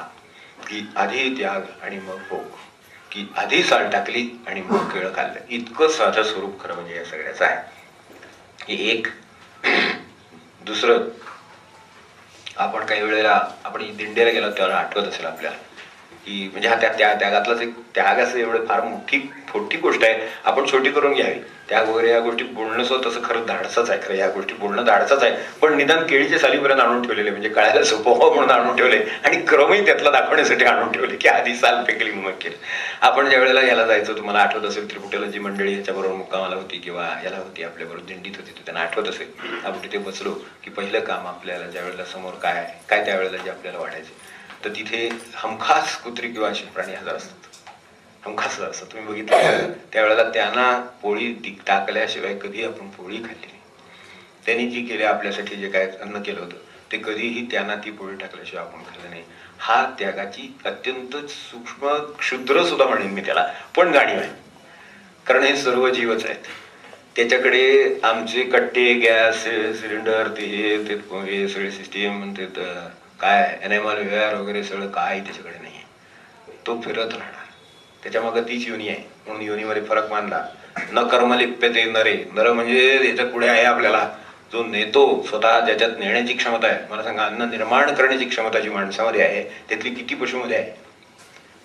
की आधी त्याग आणि मग भोग, की आधी साल टाकली आणि मग केळं खाल्लं. इतकं साधं स्वरूप खरं म्हणजे या सगळ्याचं आहे. हे एक. दुसरं, आपण काही वेळेला आपण दिंडीला गेलो तेव्हा आठवत असेल आपल्याला की म्हणजे हा त्या त्यागातलाच एक त्याग असं एवढं फार मोठी गोष्ट आहे, आपण छोटी करून घ्यावी. त्याग वगैरे या गोष्टी बोलणं तसं खरं धाडसच आहे, खरं या गोष्टी बोलणं धाडसच आहे. पण निदान केळीच्या सालीपर्यंत आणून ठेवलेले, म्हणजे कळायला सोपं म्हणून आणून ठेवले, आणि क्रमही त्यातला दाखवण्यासाठी आणून ठेवले की आधी साल फेकली मग केलं. आपण ज्या वेळेला याला जायचो, तुम्हाला आठवत असेल, त्रिपुटीला जी मंडळी ह्याच्याबरोबर मुक्कामाला होती किंवा याला होती, आपल्याबरोबर दिंडीत होती, त्यांना आठवत असेल, आपण तिथे बसलो की पहिलं काम आपल्याला ज्या वेळेला समोर काय त्यावेळेला जे आपल्याला वाटायचे, तर तिथे हमखास कुत्री किंवा असे प्राणी हजर असतात, हमखास असतात. तुम्ही बघितलं त्यावेळेला त्यांना पोळी टाकल्याशिवाय कधी आपण पोळी खाल्ली नाही. त्यांनी जी केले आपल्यासाठी, जे काय अन्न केलं होतं, ते कधीही त्यांना ती पोळी टाकल्याशिवाय आपण खाल्लं नाही. हा त्यागाची अत्यंत सूक्ष्म, क्षुद्र सुद्धा म्हणेन मी त्याला, पण जाणीव आहे. कारण हे सर्व जीवच आहेत. त्याच्याकडे आमचे कट्टे, गॅस सिलेंडर, ते सगळे सिस्टीम, ते काय एनएमएल व्यवहार वगैरे सगळं काय त्याच्याकडे नाही आहे. तो फिरत राहणार, त्याच्या मागे तीच योनी आहे. म्हणून योनीमध्ये फरक मानला. न कर्मलिप्यते नरे, नर म्हणजे याच्या पुढे आहे आपल्याला जो नेतो, स्वतः ज्याच्यात नेण्याची क्षमता आहे. मला सांगा, अन्न निर्माण करण्याची क्षमता जी माणसामध्ये आहे त्यातली किती पशुमध्ये आहे.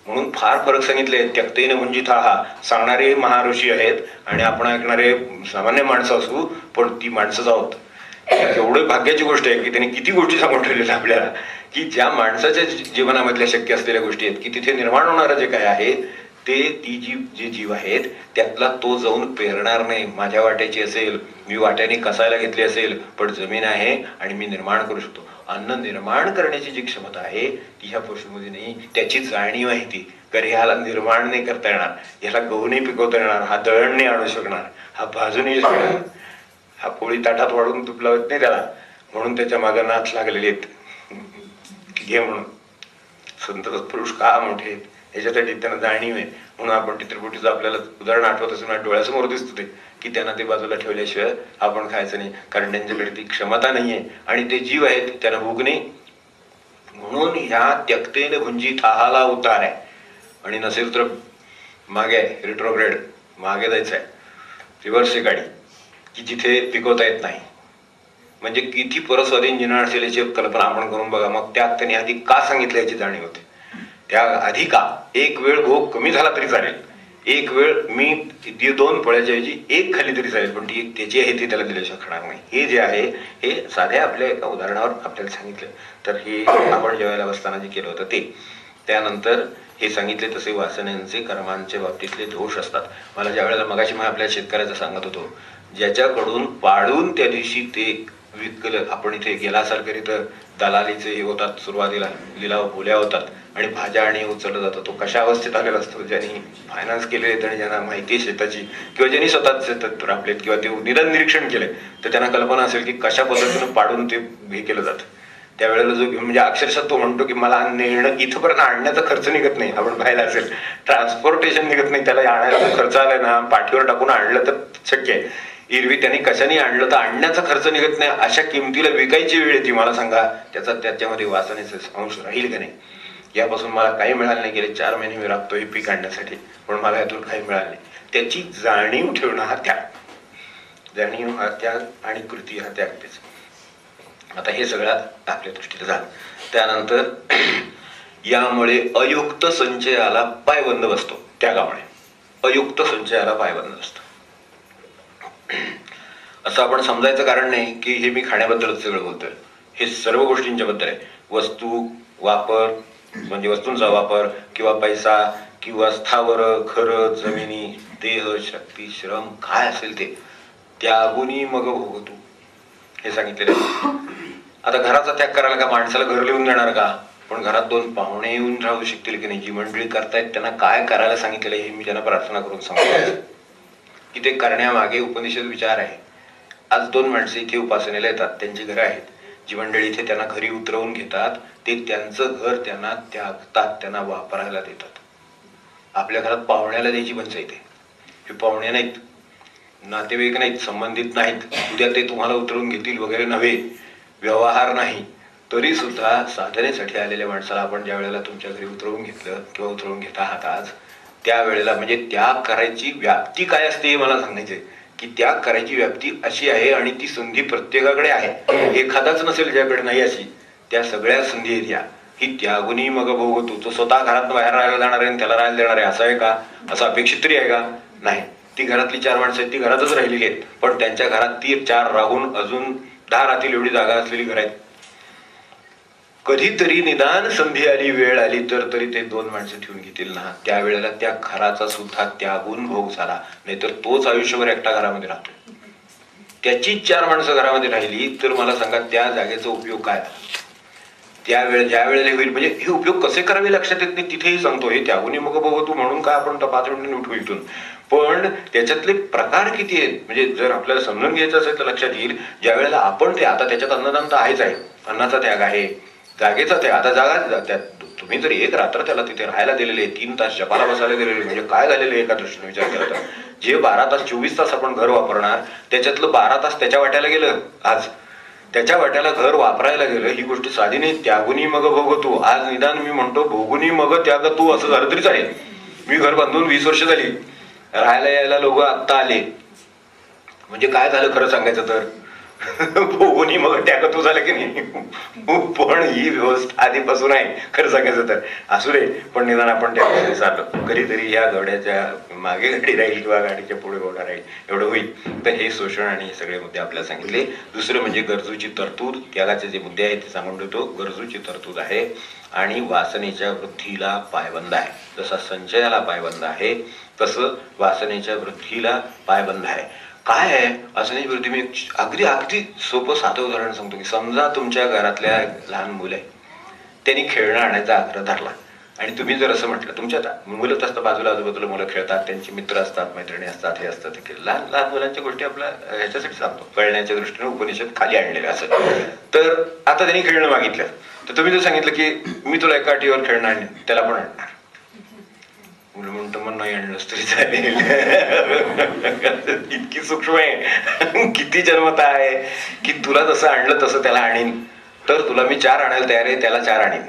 म्हणून फार फरक सांगितले. त्यक्तेन भुंजिता हा सांगणारे महाऋषी आहेत आणि आपण ऐकणारे सामान्य माणसं असू, पण ती माणसंच आहोत. त्यामुळे भाग्याची गोष्ट आहे की त्यांनी किती गोष्टी सांगून ठेवलेल्या आपल्याला, की ज्या माणसाच्या जीवनामधल्या शक्य असलेल्या गोष्टी आहेत, की तिथे निर्माण होणारं जे काय आहे ते ती जे जीव आहेत त्यातला तो जाऊन पेरणार नाही. माझ्या वाट्याची असेल, मी वाट्याने कसायला घेतली असेल, पण जमीन आहे आणि मी निर्माण करू शकतो. अन्न निर्माण करण्याची जी क्षमता आहे ती ह्या पशुमध्ये नाही. त्याची जाणीव आहे ती, कारण ह्याला निर्माण नाही करता येणार, ह्याला गहू नाही पिकवता येणार, हा दळण नाही आणू शकणार, हा भाजू नाही शकणार, हा पोळी ताटात वाढून तूप लावत नाही त्याला, म्हणून त्याच्या मागे नाच लागलेले आहेत घे म्हणून. संत पुरुष का मोठे आहेत ह्याच्यासाठी त्यांना जाणीव आहे. म्हणून आपण चित्रपुटीचं आपल्याला उदाहरण आठवत असेल, माझ्या डोळ्यासमोर दिसतं ते, की त्यांना ते बाजूला ठेवल्याशिवाय आपण खायचं नाही, कारण त्यांच्याकडे ती क्षमता नाहीये आणि ते जीव आहेत त्यांना भूक नाही. म्हणून ह्या त्यक्तेन भुंजी थाहाला उतार आहे. आणि नसेल तर मागे रिट्रोग्रेड, मागे जायचं आहे, रिव्हर्स गाडी, की जिथे पिकवता येत नाही. म्हणजे किती परस्वाधीन जिनाळ असेल याची कल्पना आपण करून बघा. मग त्यात त्यांनी आधी का सांगितलं याची जाणीव होते. त्या आधी का एक वेळ भोग कमी झाला तरी चालेल, एक वेळ मी 2 पोळ्याच्या ऐवजी 1 खाली तरी चालेल, पण ती त्याची आहे ती त्याला दिल्याशिवाय खाणार नाही. हे जे आहे हे साध्या आपल्या एका उदाहरणावर आपल्याला सांगितलं. तर हे आपण जेवायला बसताना जे केलं होतं ते. त्यानंतर हे सांगितले तसे वासनांचे कर्मांच्या बाबतीतले दोष असतात. मला ज्या वेळेला मगाशी मी आपल्या शेतकऱ्याचं सांगत होतो, ज्याच्याकडून पाडून त्या दिवशी ते विकलं, आपण इथे गेला असाल कधी तर दलालीचे हे होतात, सुरुवातीला लिलाव बोल्या होतात आणि भाज्या आणि उचललं जातं. तो कशा अवस्थेत आलेला असतो, ज्यांनी फायनान्स केले आहेत आणि ज्यांना माहिती आहे शेताची, किंवा ज्यांनी स्वतःच शेतात राबलेत किंवा ते निदान निरीक्षण केलंय, तर त्यांना कल्पना असेल की कशा पद्धतीनं पाडून ते हे केलं जातं. त्यावेळेला जो म्हणजे अक्षरशः तो म्हणतो की मला नेणं इथपर्यंत आणण्याचा खर्च निघत नाही. आपण पाहिलं असेल ट्रान्सपोर्टेशन निघत नाही, त्याला आणायला खर्च आलाय ना, पाठीवर टाकून आणलं तर शक्य आहे. एरवी त्यांनी कशाने आणलं तर आणण्याचा खर्च निघत नाही, अशा किमतीला विकायची वेळ येते. मला सांगा त्याच्यामध्ये वासनेचा अंश राहील का नाही. यापासून मला काही मिळालं नाही, गेले 4 महिने मी राबतो हे पीक आणण्यासाठी, पण मला यातून काही मिळालं नाही. त्याची जाणीव ठेवणं हा त्याग, जाणीव हा त्याग आणि कृती हा त्याग. त्याच आता हे सगळं आपल्या दृष्टीला झालं. त्यानंतर यामुळे अयुक्त संचयाला पायबंद बसतो. त्यागामुळे अयुक्त संचयाला पायबंद बसतो. असं आपण समजायचं कारण नाही की हे मी खाण्याबद्दलच सगळं बोलतोय. हे सर्व गोष्टींच्या बद्दल आहे. वस्तू वापर म्हणजे वस्तूंचा वापर, किंवा पैसा, किंवा स्थावर खरं जमिनी, देह शक्ती श्रम काय असेल ते त्यागुनी मग भोगतो हे सांगितलेलं आहे. आता घराचा त्याग करायला का माणसाला घर लिहून देणार का, पण घरात 2 पाहुणे येऊन राहू शकतील की नाही. जी मंडळी करतायत त्यांना काय करायला सांगितलेलं हे मी त्यांना प्रार्थना करून सांगतो की ते करण्यामागे उपनिषद विचार आहे. आज 2 माणसं इथे उपासनेला येतात, त्यांची घरं आहेत. जी मंडळी इथे त्यांना घरी उतरवून घेतात ते त्यांचं घर त्यांना त्यागतात, त्यांना वापरायला देतात. आपल्या घरात पाहुण्याला द्यायची पंचायत आहे. हे पाहुणे नाहीत, नातेवाईक नाहीत, संबंधित नाहीत, उद्या ते तुम्हाला उतरवून घेतील वगैरे नव्हे, व्यवहार नाही. तरी सुद्धा साधनेसाठी आलेल्या माणसाला आपण ज्या वेळेला तुमच्या घरी उतरवून घेतलं किंवा उतरवून घेत आहात आज, त्यावेळेला म्हणजे त्याग करायची व्याप्ती काय असते हे मला सांगायचंय. की त्याग करायची व्याप्ती अशी आहे आणि ती संधी प्रत्येकाकडे आहे. एखादाच नसेल ज्याकडे नाही अशी, त्या सगळ्या संधी आहेत. या ही त्यागुनी मग भोगतो. तो स्वतः घरात बाहेर राहायला जाणार आहे आणि त्याला राहायला देणार आहे असं आहे का, असं अपेक्षित तरी आहे का. नाही. ती घरातली 4 माणसं आहेत, ती घरातच राहिलेली आहेत, पण त्यांच्या घरात ती 4 राहून अजून 10 राहतील एवढी जागा असलेली घर आहेत. कधीतरी निदान संधी आली, वेळ आली तर तरी ते 2 माणसं ठेवून घेतील ना, त्यावेळेला त्या घराचा सुद्धा त्यागून भोग झाला. नाहीतर तोच आयुष्यभर एकटा घरामध्ये राहतो. त्याची 4 माणसं घरामध्ये राहिली तर मला सांगा त्या जागेचा उपयोग काय. ज्या वेळेला होईल म्हणजे हे उपयोग कसे करावे लक्षात येत नाही. तिथेही सांगतो हे त्यागुनी मग बघतो म्हणून काय आपण 5 मिनिटांनी उठू इथून, पण त्याच्यातले प्रकार किती आहेत. म्हणजे जर आपल्याला समजून घ्यायचं असेल तर लक्षात येईल ज्या वेळेला आपण ते, आता त्याच्यात अन्नदान तर आहेच आहे, अन्नाचा त्याग आहे, जागेचा त्याग. आता जागा त्यात तुम्ही जर 1 रात्र त्याला तिथे राहायला दिलेले, 3 तास जपाला बसायला दिलेले, म्हणजे काय झालेलं एका दृष्टीने विचार केला तर. जे 12 तास 24 तास आपण घर वापरणार त्याच्यातलं 12 तास त्याच्या वाट्याला गेलं. आज त्याच्या वाट्याला घर वापरायला गेलं, ही गोष्ट साधी नाही. त्यागुनी मग भोगतो. आज निदान मी म्हणतो भोगुनी मग त्याग तू असं झालं तरी चालेल. मी घर बांधून 20 वर्ष झाली, राहायला यायला लोक आत्ता आले, म्हणजे काय झालं खरं सांगायचं तर भोगूनही मग त्याग तू झालं की नाही. पण ही व्यवस्था आधीपासून आहे खरं सांगायचं तर. असू दे, पण निदान आपण त्या चाललो. कधीतरी या घोड्याच्या मागे गाडी राहील किंवा गाडीच्या पुढे घोडा राहील, एवढं होईल. तर हे शोषण आणि हे सगळे मुद्दे आपल्याला सांगितले. दुसरं म्हणजे गरजूची तरतूद. त्यागाचे जे मुद्दे आहेत ते सांगून ठेवतो. गरजूची तरतूद आहे आणि वासनेच्या वृद्धीला पायबंद आहे. जसा संचयाला पायबंद आहे तसं वासनेच्या वृद्धीला पायबंद आहे. काय आहे वासनेची वृद्धी? मी अगदी अगदी सोपं साधं उदाहरण सांगतो की समजा तुमच्या घरातल्या लहान मुलं आहे, त्यांनी खेळणं आणायचा आग्रह धरला आणि तुम्ही जर असं म्हटलं, तुमच्या मुलं असतं बाजूला आजूबाजूला मुलं खेळतात, त्यांची मित्र असतात, मैत्रिणी असतात, हे असतात, ते लहान लहान मुलांच्या गोष्टी आपल्या ह्याच्यासाठी सांगतो, कळण्याच्या दृष्टीने उपनिषद खाली आणलेलं असं. तर आता त्यांनी खेळणं मागितलं, तर तुम्ही जर सांगितलं की मी तुला एका अटीवर खेळणं आणेन, त्याला पण आणणार. मुलं म्हणतो मग नाही आणलंच तरी चालेल. इतकी सूक्ष्म आहे, किती जन्मता आहे की तुला जसं आणलं तसं त्याला आणीन. तर तुला मी 4 आणायला तयार आहे, त्याला 4 आणीन.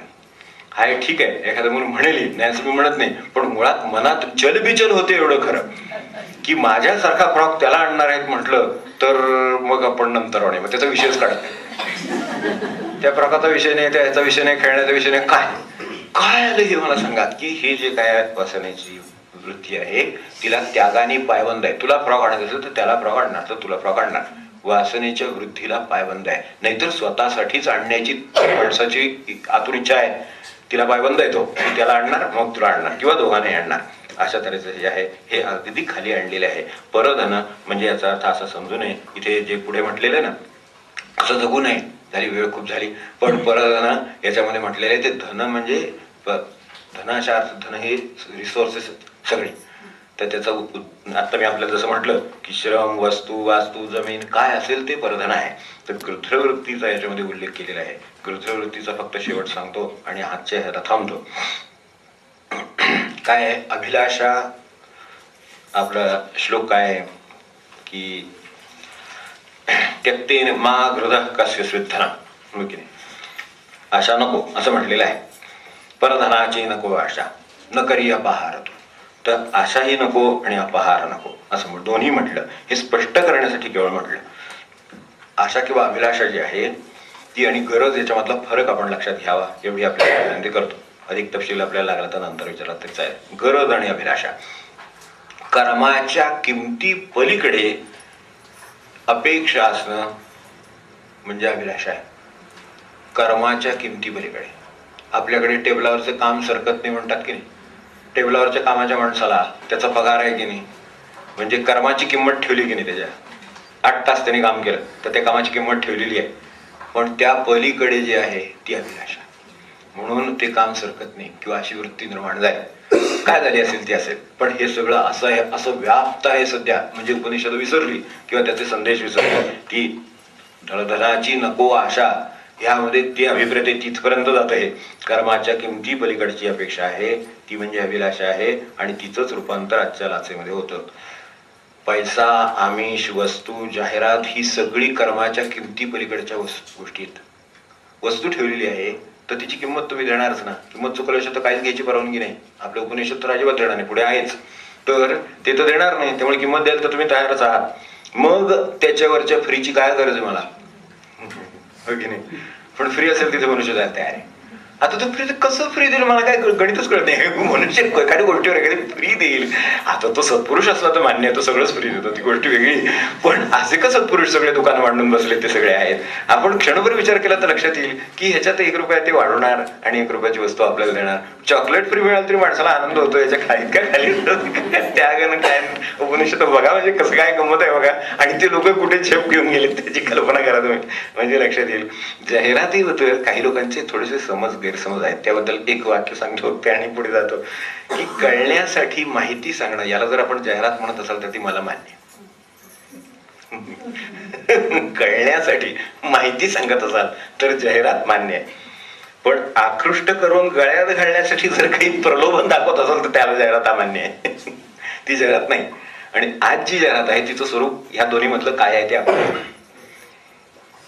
हाय ठीक आहे, एखादं मुलं म्हणेल नाही असं मी म्हणत नाही, पण मुळात मनात चलबिचल होते एवढं खरं की माझ्यासारखा फ्रॉक त्याला आणणार आहेत म्हटलं तर मग आपण नंतर आणू. मग त्याचा विषयच काढत नाही, त्या फ्रॉकाचा विषय नाही, त्याचा विषय नाही, खेळण्याचा विषय नाही. काय आलं हे मला सांगा की हे जे काय वासनेची वृत्ती आहे तिला त्यागाने पायबंद आहे. तुला फ्रॉक आणायचं असेल तर त्याला फ्रॉक आणणार, तर तुला फ्रॉक आणणार. वासनेच्या वृद्धीला पायबंद आहे. नाहीतर स्वतःसाठीच आणण्याची माणसाची आतुर इच्छा आहे, तिला पायबंद आहे. तो त्याला आणणार मग तुला आणणार किंवा दोघांनाही आणणार. अशा तऱ्हेचं जे आहे हे अगदी खाली आणलेले आहे. परधन म्हणजे याचा अर्थ असा समजू नये, इथे जे पुढे म्हटलेलं आहे ना, असं जगू नये, झाली वेळ खूप झाली. पण परधन याच्यामध्ये म्हटलेलं आहे ते धन म्हणजे धनाच्या अर्थ धन हे रिसोर्सेस सगळे. तर त्याचा आता मी आपल्याला जसं म्हटलं की श्रम, वस्तू, वास्तू, जमीन काय असेल ते परधन आहे. तर गृध्रवृत्तीचा याच्यामध्ये उल्लेख केलेला आहे. गृध्रवृत्तीचा फक्त शेवट सांगतो आणि आजच्या ह्याला थांबतो. काय आहे अभिलाषा? आपला श्लोक काय आहे की त्यक्तेन मा गृधः कस्य स्विद्धना, आशा नको असं म्हटलेलं आहे. परधनाची नको आशा, न करी अपहार. तर आशाही नको आणि अपहार नको असं दोन्ही म्हटलं. हे स्पष्ट करण्यासाठी केवळ म्हटलं. आशा किंवा अभिलाषा जी आहे ती आणि गरज याच्यामधला फरक आपण लक्षात घ्यावा एवढी आपल्याला विनंती करतो. अधिक तपशील आपल्याला लागला तर नंतर विचारला तरी चालेल. गरज आणि अभिलाषा कर्माच्या किमती पलीकडे अपेक्षा असणं म्हणजे अभिलाषा आहे. कर्माच्या किमती पलीकडे आपल्याकडे टेबलावरचं काम सरकत नाही म्हणतात की नाही. टेबलावरच्या कामाच्या माणसाला त्याचा पगार आहे की नाही, म्हणजे कर्माची किंमत ठेवली की नाही. त्याच्या 8 तास त्याने काम केलं तर त्या कामाची किंमत ठेवलेली आहे, पण त्या पलीकडे जे आहे ती अभिलाषा, म्हणून ते काम सरकत नाही किंवा अशी वृत्ती निर्माण झाली. काय झाली असेल ती असेल, पण हे सगळं असं आहे, असं व्याप्त आहे सध्या. म्हणजे उपनिषद विसरली किंवा त्याचे संदेश विसरले. ती धनाची नको आशा ह्यामध्ये ती अभिप्रेत तिथपर्यंत जात आहे. कर्माच्या किमती पलीकडची अपेक्षा आहे ती म्हणजे अभिलाषा आहे आणि तिचंच रूपांतर आजच्या लाचेमध्ये होतं. पैसा, आमिष, वस्तू, जाहिरात ही सगळी कर्माच्या किमती पलीकडच्या गोष्टी आहेत. वस्तू ठेवलेली आहे तर तिची किंमत तुम्ही देणारच ना. किंमत चुकल्याशिवाय तर काहीच घ्यायची परवानगी नाही. आपल्या उपनिषद तर अजिबात देणार नाही, पुढे आहेच. तर ते तर देणार नाही, त्यामुळे किंमत द्यायला तर तुम्ही तयारच आहात. मग त्याच्यावरच्या फ्रीची काय गरज आहे मला, हो की नाही. पण फ्री असेल तिथे मनुष्य जायला तयार आहे. आता तो फ्री कसं फ्री देईल मला काय गणितच कळत नाही. मनुष्य एखाद्या गोष्टीवर एखादी फ्री देईल. आता तो सत्पुरुष असला तर मान्य आहे, तो सगळंच फ्री देतो, ती गोष्ट वेगळी. पण असे का सत्पुरुष सगळे दुकान मांडून बसले ते सगळे आहेत. आपण क्षणभर विचार केला तर लक्षात येईल की ह्याच्यात 1 रुपया ते वाढवणार आणि 1 रुपयाची वस्तू आपल्याला देणार. चॉकलेट फ्री मिळाल तरी माणसाला आनंद होतो. याच्या खाली काय खाली त्याग काय उपनिषद बघा, म्हणजे कसं काय गंमत आहे बघा. आणि ते लोक कुठे झेप घेऊन गेले त्याची कल्पना करा तुम्ही, म्हणजे लक्षात येईल. जाहिराती होतं काही लोकांचे थोडेसे गैरसमज आहेत, त्याबद्दल एक वाक्य सांगतो ते आणि पुढे जातो की कळण्यासाठी माहिती सांगणं याला जर आपण जाहिरात म्हणत असाल तर ती मला मान्य. कळण्यासाठी माहिती सांगत असाल तर जाहिरात मान्य आहे. पण आकृष्ट करून गळ्यात घालण्यासाठी जर काही प्रलोभन दाखवत असाल तर त्याला जाहिरात अमान्य आहे. ती जाहिरात नाही. आणि आज जी जाहिरात आहे तिचं स्वरूप ह्या दोन्ही मधलं काय आहे ते आपण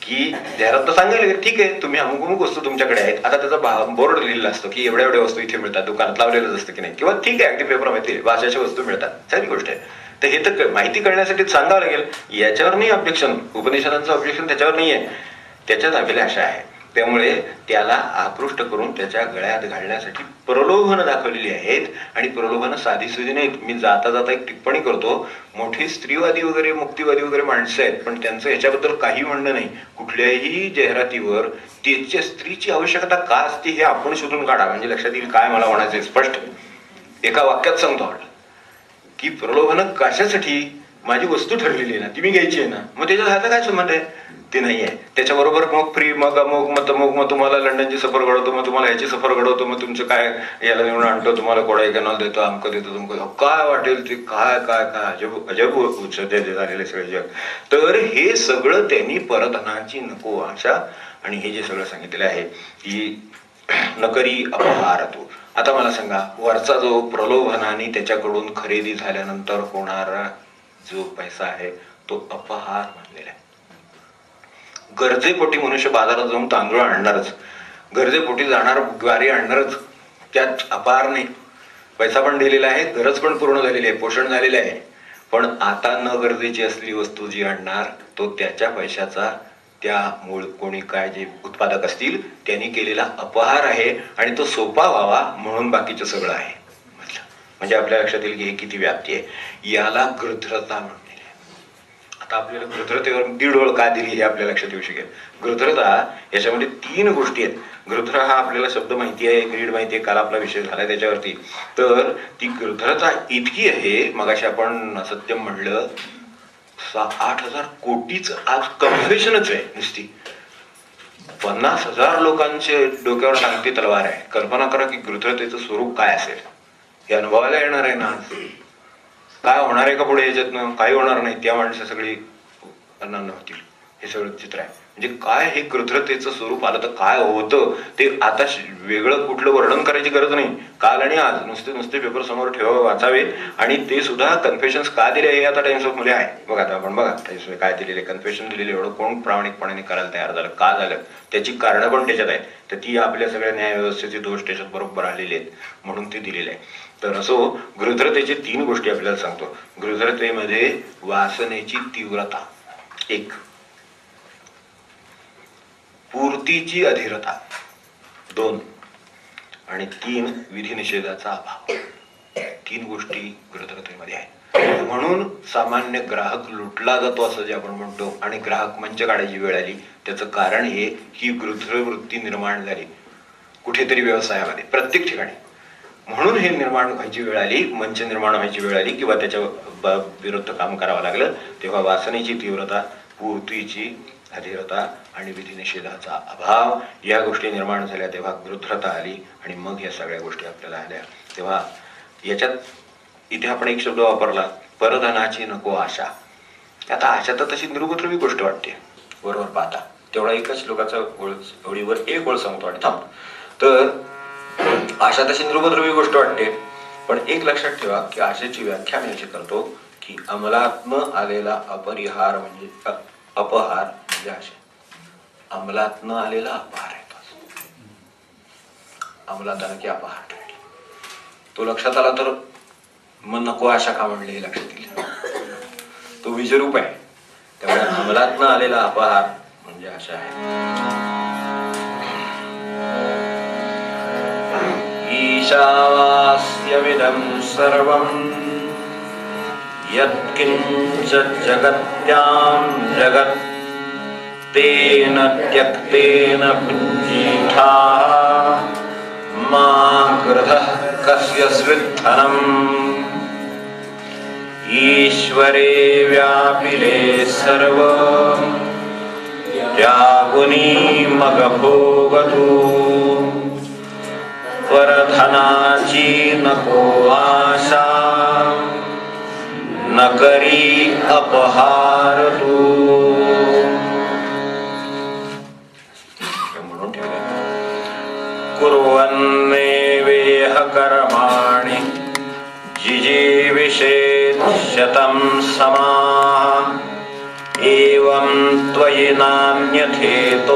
की जाहिरात तर सांगायला ठीक आहे तुम्ही अमुक अमुक वस्तू तुमच्याकडे आहेत. आता त्याचा बोर्ड लिहिलेला असतो की एवढ्या एवढ्या वस्तू इथे मिळतात, दुकानात लावलेलंच असतं की नाही. किंवा ठीक आहे अगदी पेपरमध्ये वाचायच्या वस्तू मिळतात, चांगली गोष्ट आहे. तर हे तर माहिती कळण्यासाठी सांगावं लागेल. याच्यावर नाही ऑब्जेक्शन, उपनिषदांचं ऑब्जेक्शन त्याच्यावर नाही आहे, त्याच्याच अभिलाषा आहे. त्यामुळे त्याला आकृष्ट करून त्याच्या गळ्यात घालण्यासाठी प्रलोभनं दाखवलेली आहेत. आणि प्रलोभनं साधीसुधी नाहीत. मी जाता जाता एक टिप्पणी करतो, मोठी स्त्रीवादी वगैरे मुक्तीवादी वगैरे माणसं आहेत, पण त्यांचं ह्याच्याबद्दल काही म्हणणं नाही. कुठल्याही जाहिरातीवर त्याच्या स्त्रीची आवश्यकता का असते हे आपण शोधून काढा, म्हणजे लक्षात येईल काय मला म्हणायचं. स्पष्ट एका वाक्यात सांगतो आपण की प्रलोभनं कशासाठी, माझी वस्तू ठरलेली आहे ना, ती मी घ्यायची आहे ना, मग त्याच्यात ह्याचा काय संबंध आहे, ते नाही आहे. त्याच्याबरोबर मग फ्री, मग मग तुम्हाला लंडनची सफर घडवतो, मग तुम्हाला ह्याची सफर घडवतो, मग तुमचं काय याला नेऊन आणतो, तुम्हाला कोडाईकनाल देतो, अमकं देतो, तुमकं काय वाटेल ते, काय काय काय अजब अजब सध्या झालेले सगळे जग. तर हे सगळं त्यांनी परधनाची नको आशा आणि हे जे सगळं सांगितलेलं आहे की नकरी अपहार तो. आता मला सांगा, वरचा जो प्रलोभनाने त्याच्याकडून खरेदी झाल्यानंतर होणारा जो पैसा आहे तो अपहार मानलेला आहे. गरजेपोटी मनुष्य बाजारात जाऊन तांदूळ आणणारच, गरजेपोटी जाणार ज्वारी आणणारच, त्यात अपहार नाही. पैसा पण दिलेला आहे, गरज पण पूर्ण झालेली आहे, पोषण झालेलं आहे. पण आता न गरजेची असलेली वस्तू जी आणणार तो त्याच्या पैशाचा त्या मूळ कोणी काय जे उत्पादक असतील त्यांनी केलेला अपहार आहे. आणि तो सोपा व्हावा म्हणून बाकीचं सगळं आहे. म्हणजे आपल्या लक्षात येईल की हे किती व्याप्ती आहे. याला गृध्रता म्हणलेली आहे. आता आपल्याला गृध्रतेवर दीड ओळ का दिली हे आपल्या लक्षात येऊ शकेल. गृध्रता याच्यामध्ये 3 गोष्टी आहेत. गृध्र हा आपल्याला शब्द माहिती आहे, ग्रीड माहिती आहे, काल आपला विषय झालाय त्याच्यावरती. तर ती गृध्रता इतकी आहे, मगाशी आपण सत्यम म्हणलं 8,000 कोटीच आज कन्फेशनच आहे नुसती. 50,000 लोकांचे डोक्यावर टांगती तलवार आहे. कल्पना करा की गृध्रतेचं स्वरूप काय असेल, हे अनुभवायला येणार आहे ना. काय होणार आहे का पुढे याच्यातनं, काही होणार नाही. त्या माणसं सगळी अन्न होतील, हे सगळं चित्र आहे. म्हणजे काय हे गृध्रतेचं स्वरूप आलं तर काय होतं ते आता वेगळं कुठलं वर्णन करायची गरज नाही. काल आणि आज नुसते पेपर समोर ठेवा, वाचावे. आणि ते सुद्धा कन्फेशन्स का दिले हे आता टाइम्स ऑफ मध्ये आहे. बघा आता आपण बघा टाइम्स काय दिलेले, कन्फेशन दिलेले, एवढं कोण प्रामाणिकपणे करायला तयार झालं, का झालं, त्याची कारणं पण त्याच्यात आहेत. तर ती आपल्या सगळ्या न्यायव्यवस्थेचे दोष त्याच्यात बरोबर आलेले आहेत म्हणून ते दिलेले आहे. तर असो, गृध्रतेचे 3 गोष्टी आपल्याला सांगतो. गृध्रतेमध्ये वासनेची तीव्रता 1, पूर्तीची अधीरता 2 आणि 3 विधिनिषेधाचा अभाव. 3 गोष्टी गृध्रतेमध्ये आहेत. म्हणून सामान्य ग्राहक लुटला जातो असं जे आपण म्हणतो, आणि ग्राहक मंच काढायची वेळ आली. त्याचं कारण हे ही गृध्र वृत्ती निर्माण झाली कुठेतरी व्यवसायामध्ये, प्रत्येक ठिकाणी. म्हणून हे निर्माण व्हायची वेळ आली, मंच निर्माण व्हायची वेळ आली किंवा त्याच्या विरुद्ध काम करावं लागलं. तेव्हा वासनेची तीव्रता, पूर्तीची अधीरता आणि विधिनिषेधाचा अभाव या गोष्टी निर्माण झाल्या. तेव्हा गृध्रता आली आणि मग या सगळ्या गोष्टी आपल्याला आल्या. तेव्हा याच्यात इथे आपण एक शब्द वापरला, परधनाची नको आशा. आता आशा तर तशी निरुपद्रवी गोष्ट वाटते बरोबर पाहता. तेवढा एकच श्लोकाचा ओळीवर एक ओळ सांगतो आणि थांबतो. तर आशा तशी निरुपद्रवी गोष्ट वाटते, पण एक लक्षात ठेवा की आशेची व्याख्या मी अशी करतो की अंमलात न आलेला अपरिहार म्हणजे अपहार म्हणजे आशा. अंमलात न आलेला अपहार आहे. अंमलात आला की अपहार ठेवले, तो लक्षात आला तर मग नको आशा का म्हणले हे लक्षात येईल. तो विजरूप आहे. त्यामुळे अंमलात न आलेला अपहार म्हणजे आशा आहे. ईशावास्यमिदं सर्वं यत्किंच जगत्यां जगत् तेन त्यक्तेन पुञ्जीथा मा गृधः कस्य स्विद्धनम्. ईश्वरे व्यापिले सर्व त्यागुनी मग भोगतु. परधनाची नको आशा न करी अपहार तू. म्हणून ठेवले कुर्वन्नेवेह कर्माणि जिजीविषेत् शतं समाः. एवं त्वयि नान्यथेतोऽस्ति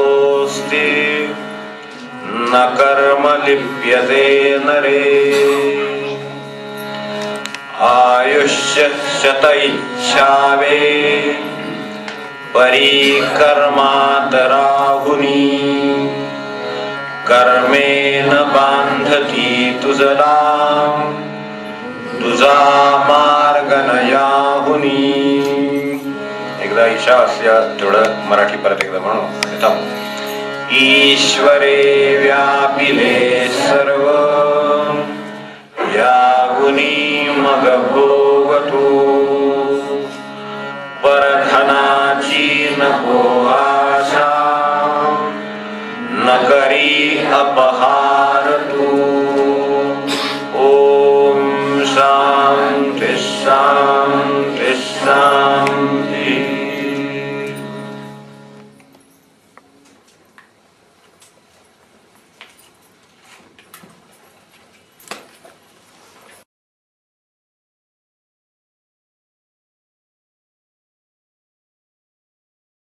न कर्म लिप्यते नरे. आयुष्य शत इच्छावे परिकर्मात राहुनी कर्मेन बांधती तुझला तुझा मार्ग नयाहुनी. एकदा ईशावास्य तेवढं मराठी परत एकदा म्हणू. ईश्वरे व्यापिले सर्व याहुनी मग भोगतो परधनाची नको आशा न करी अपहार तू. ओम शांती शांती.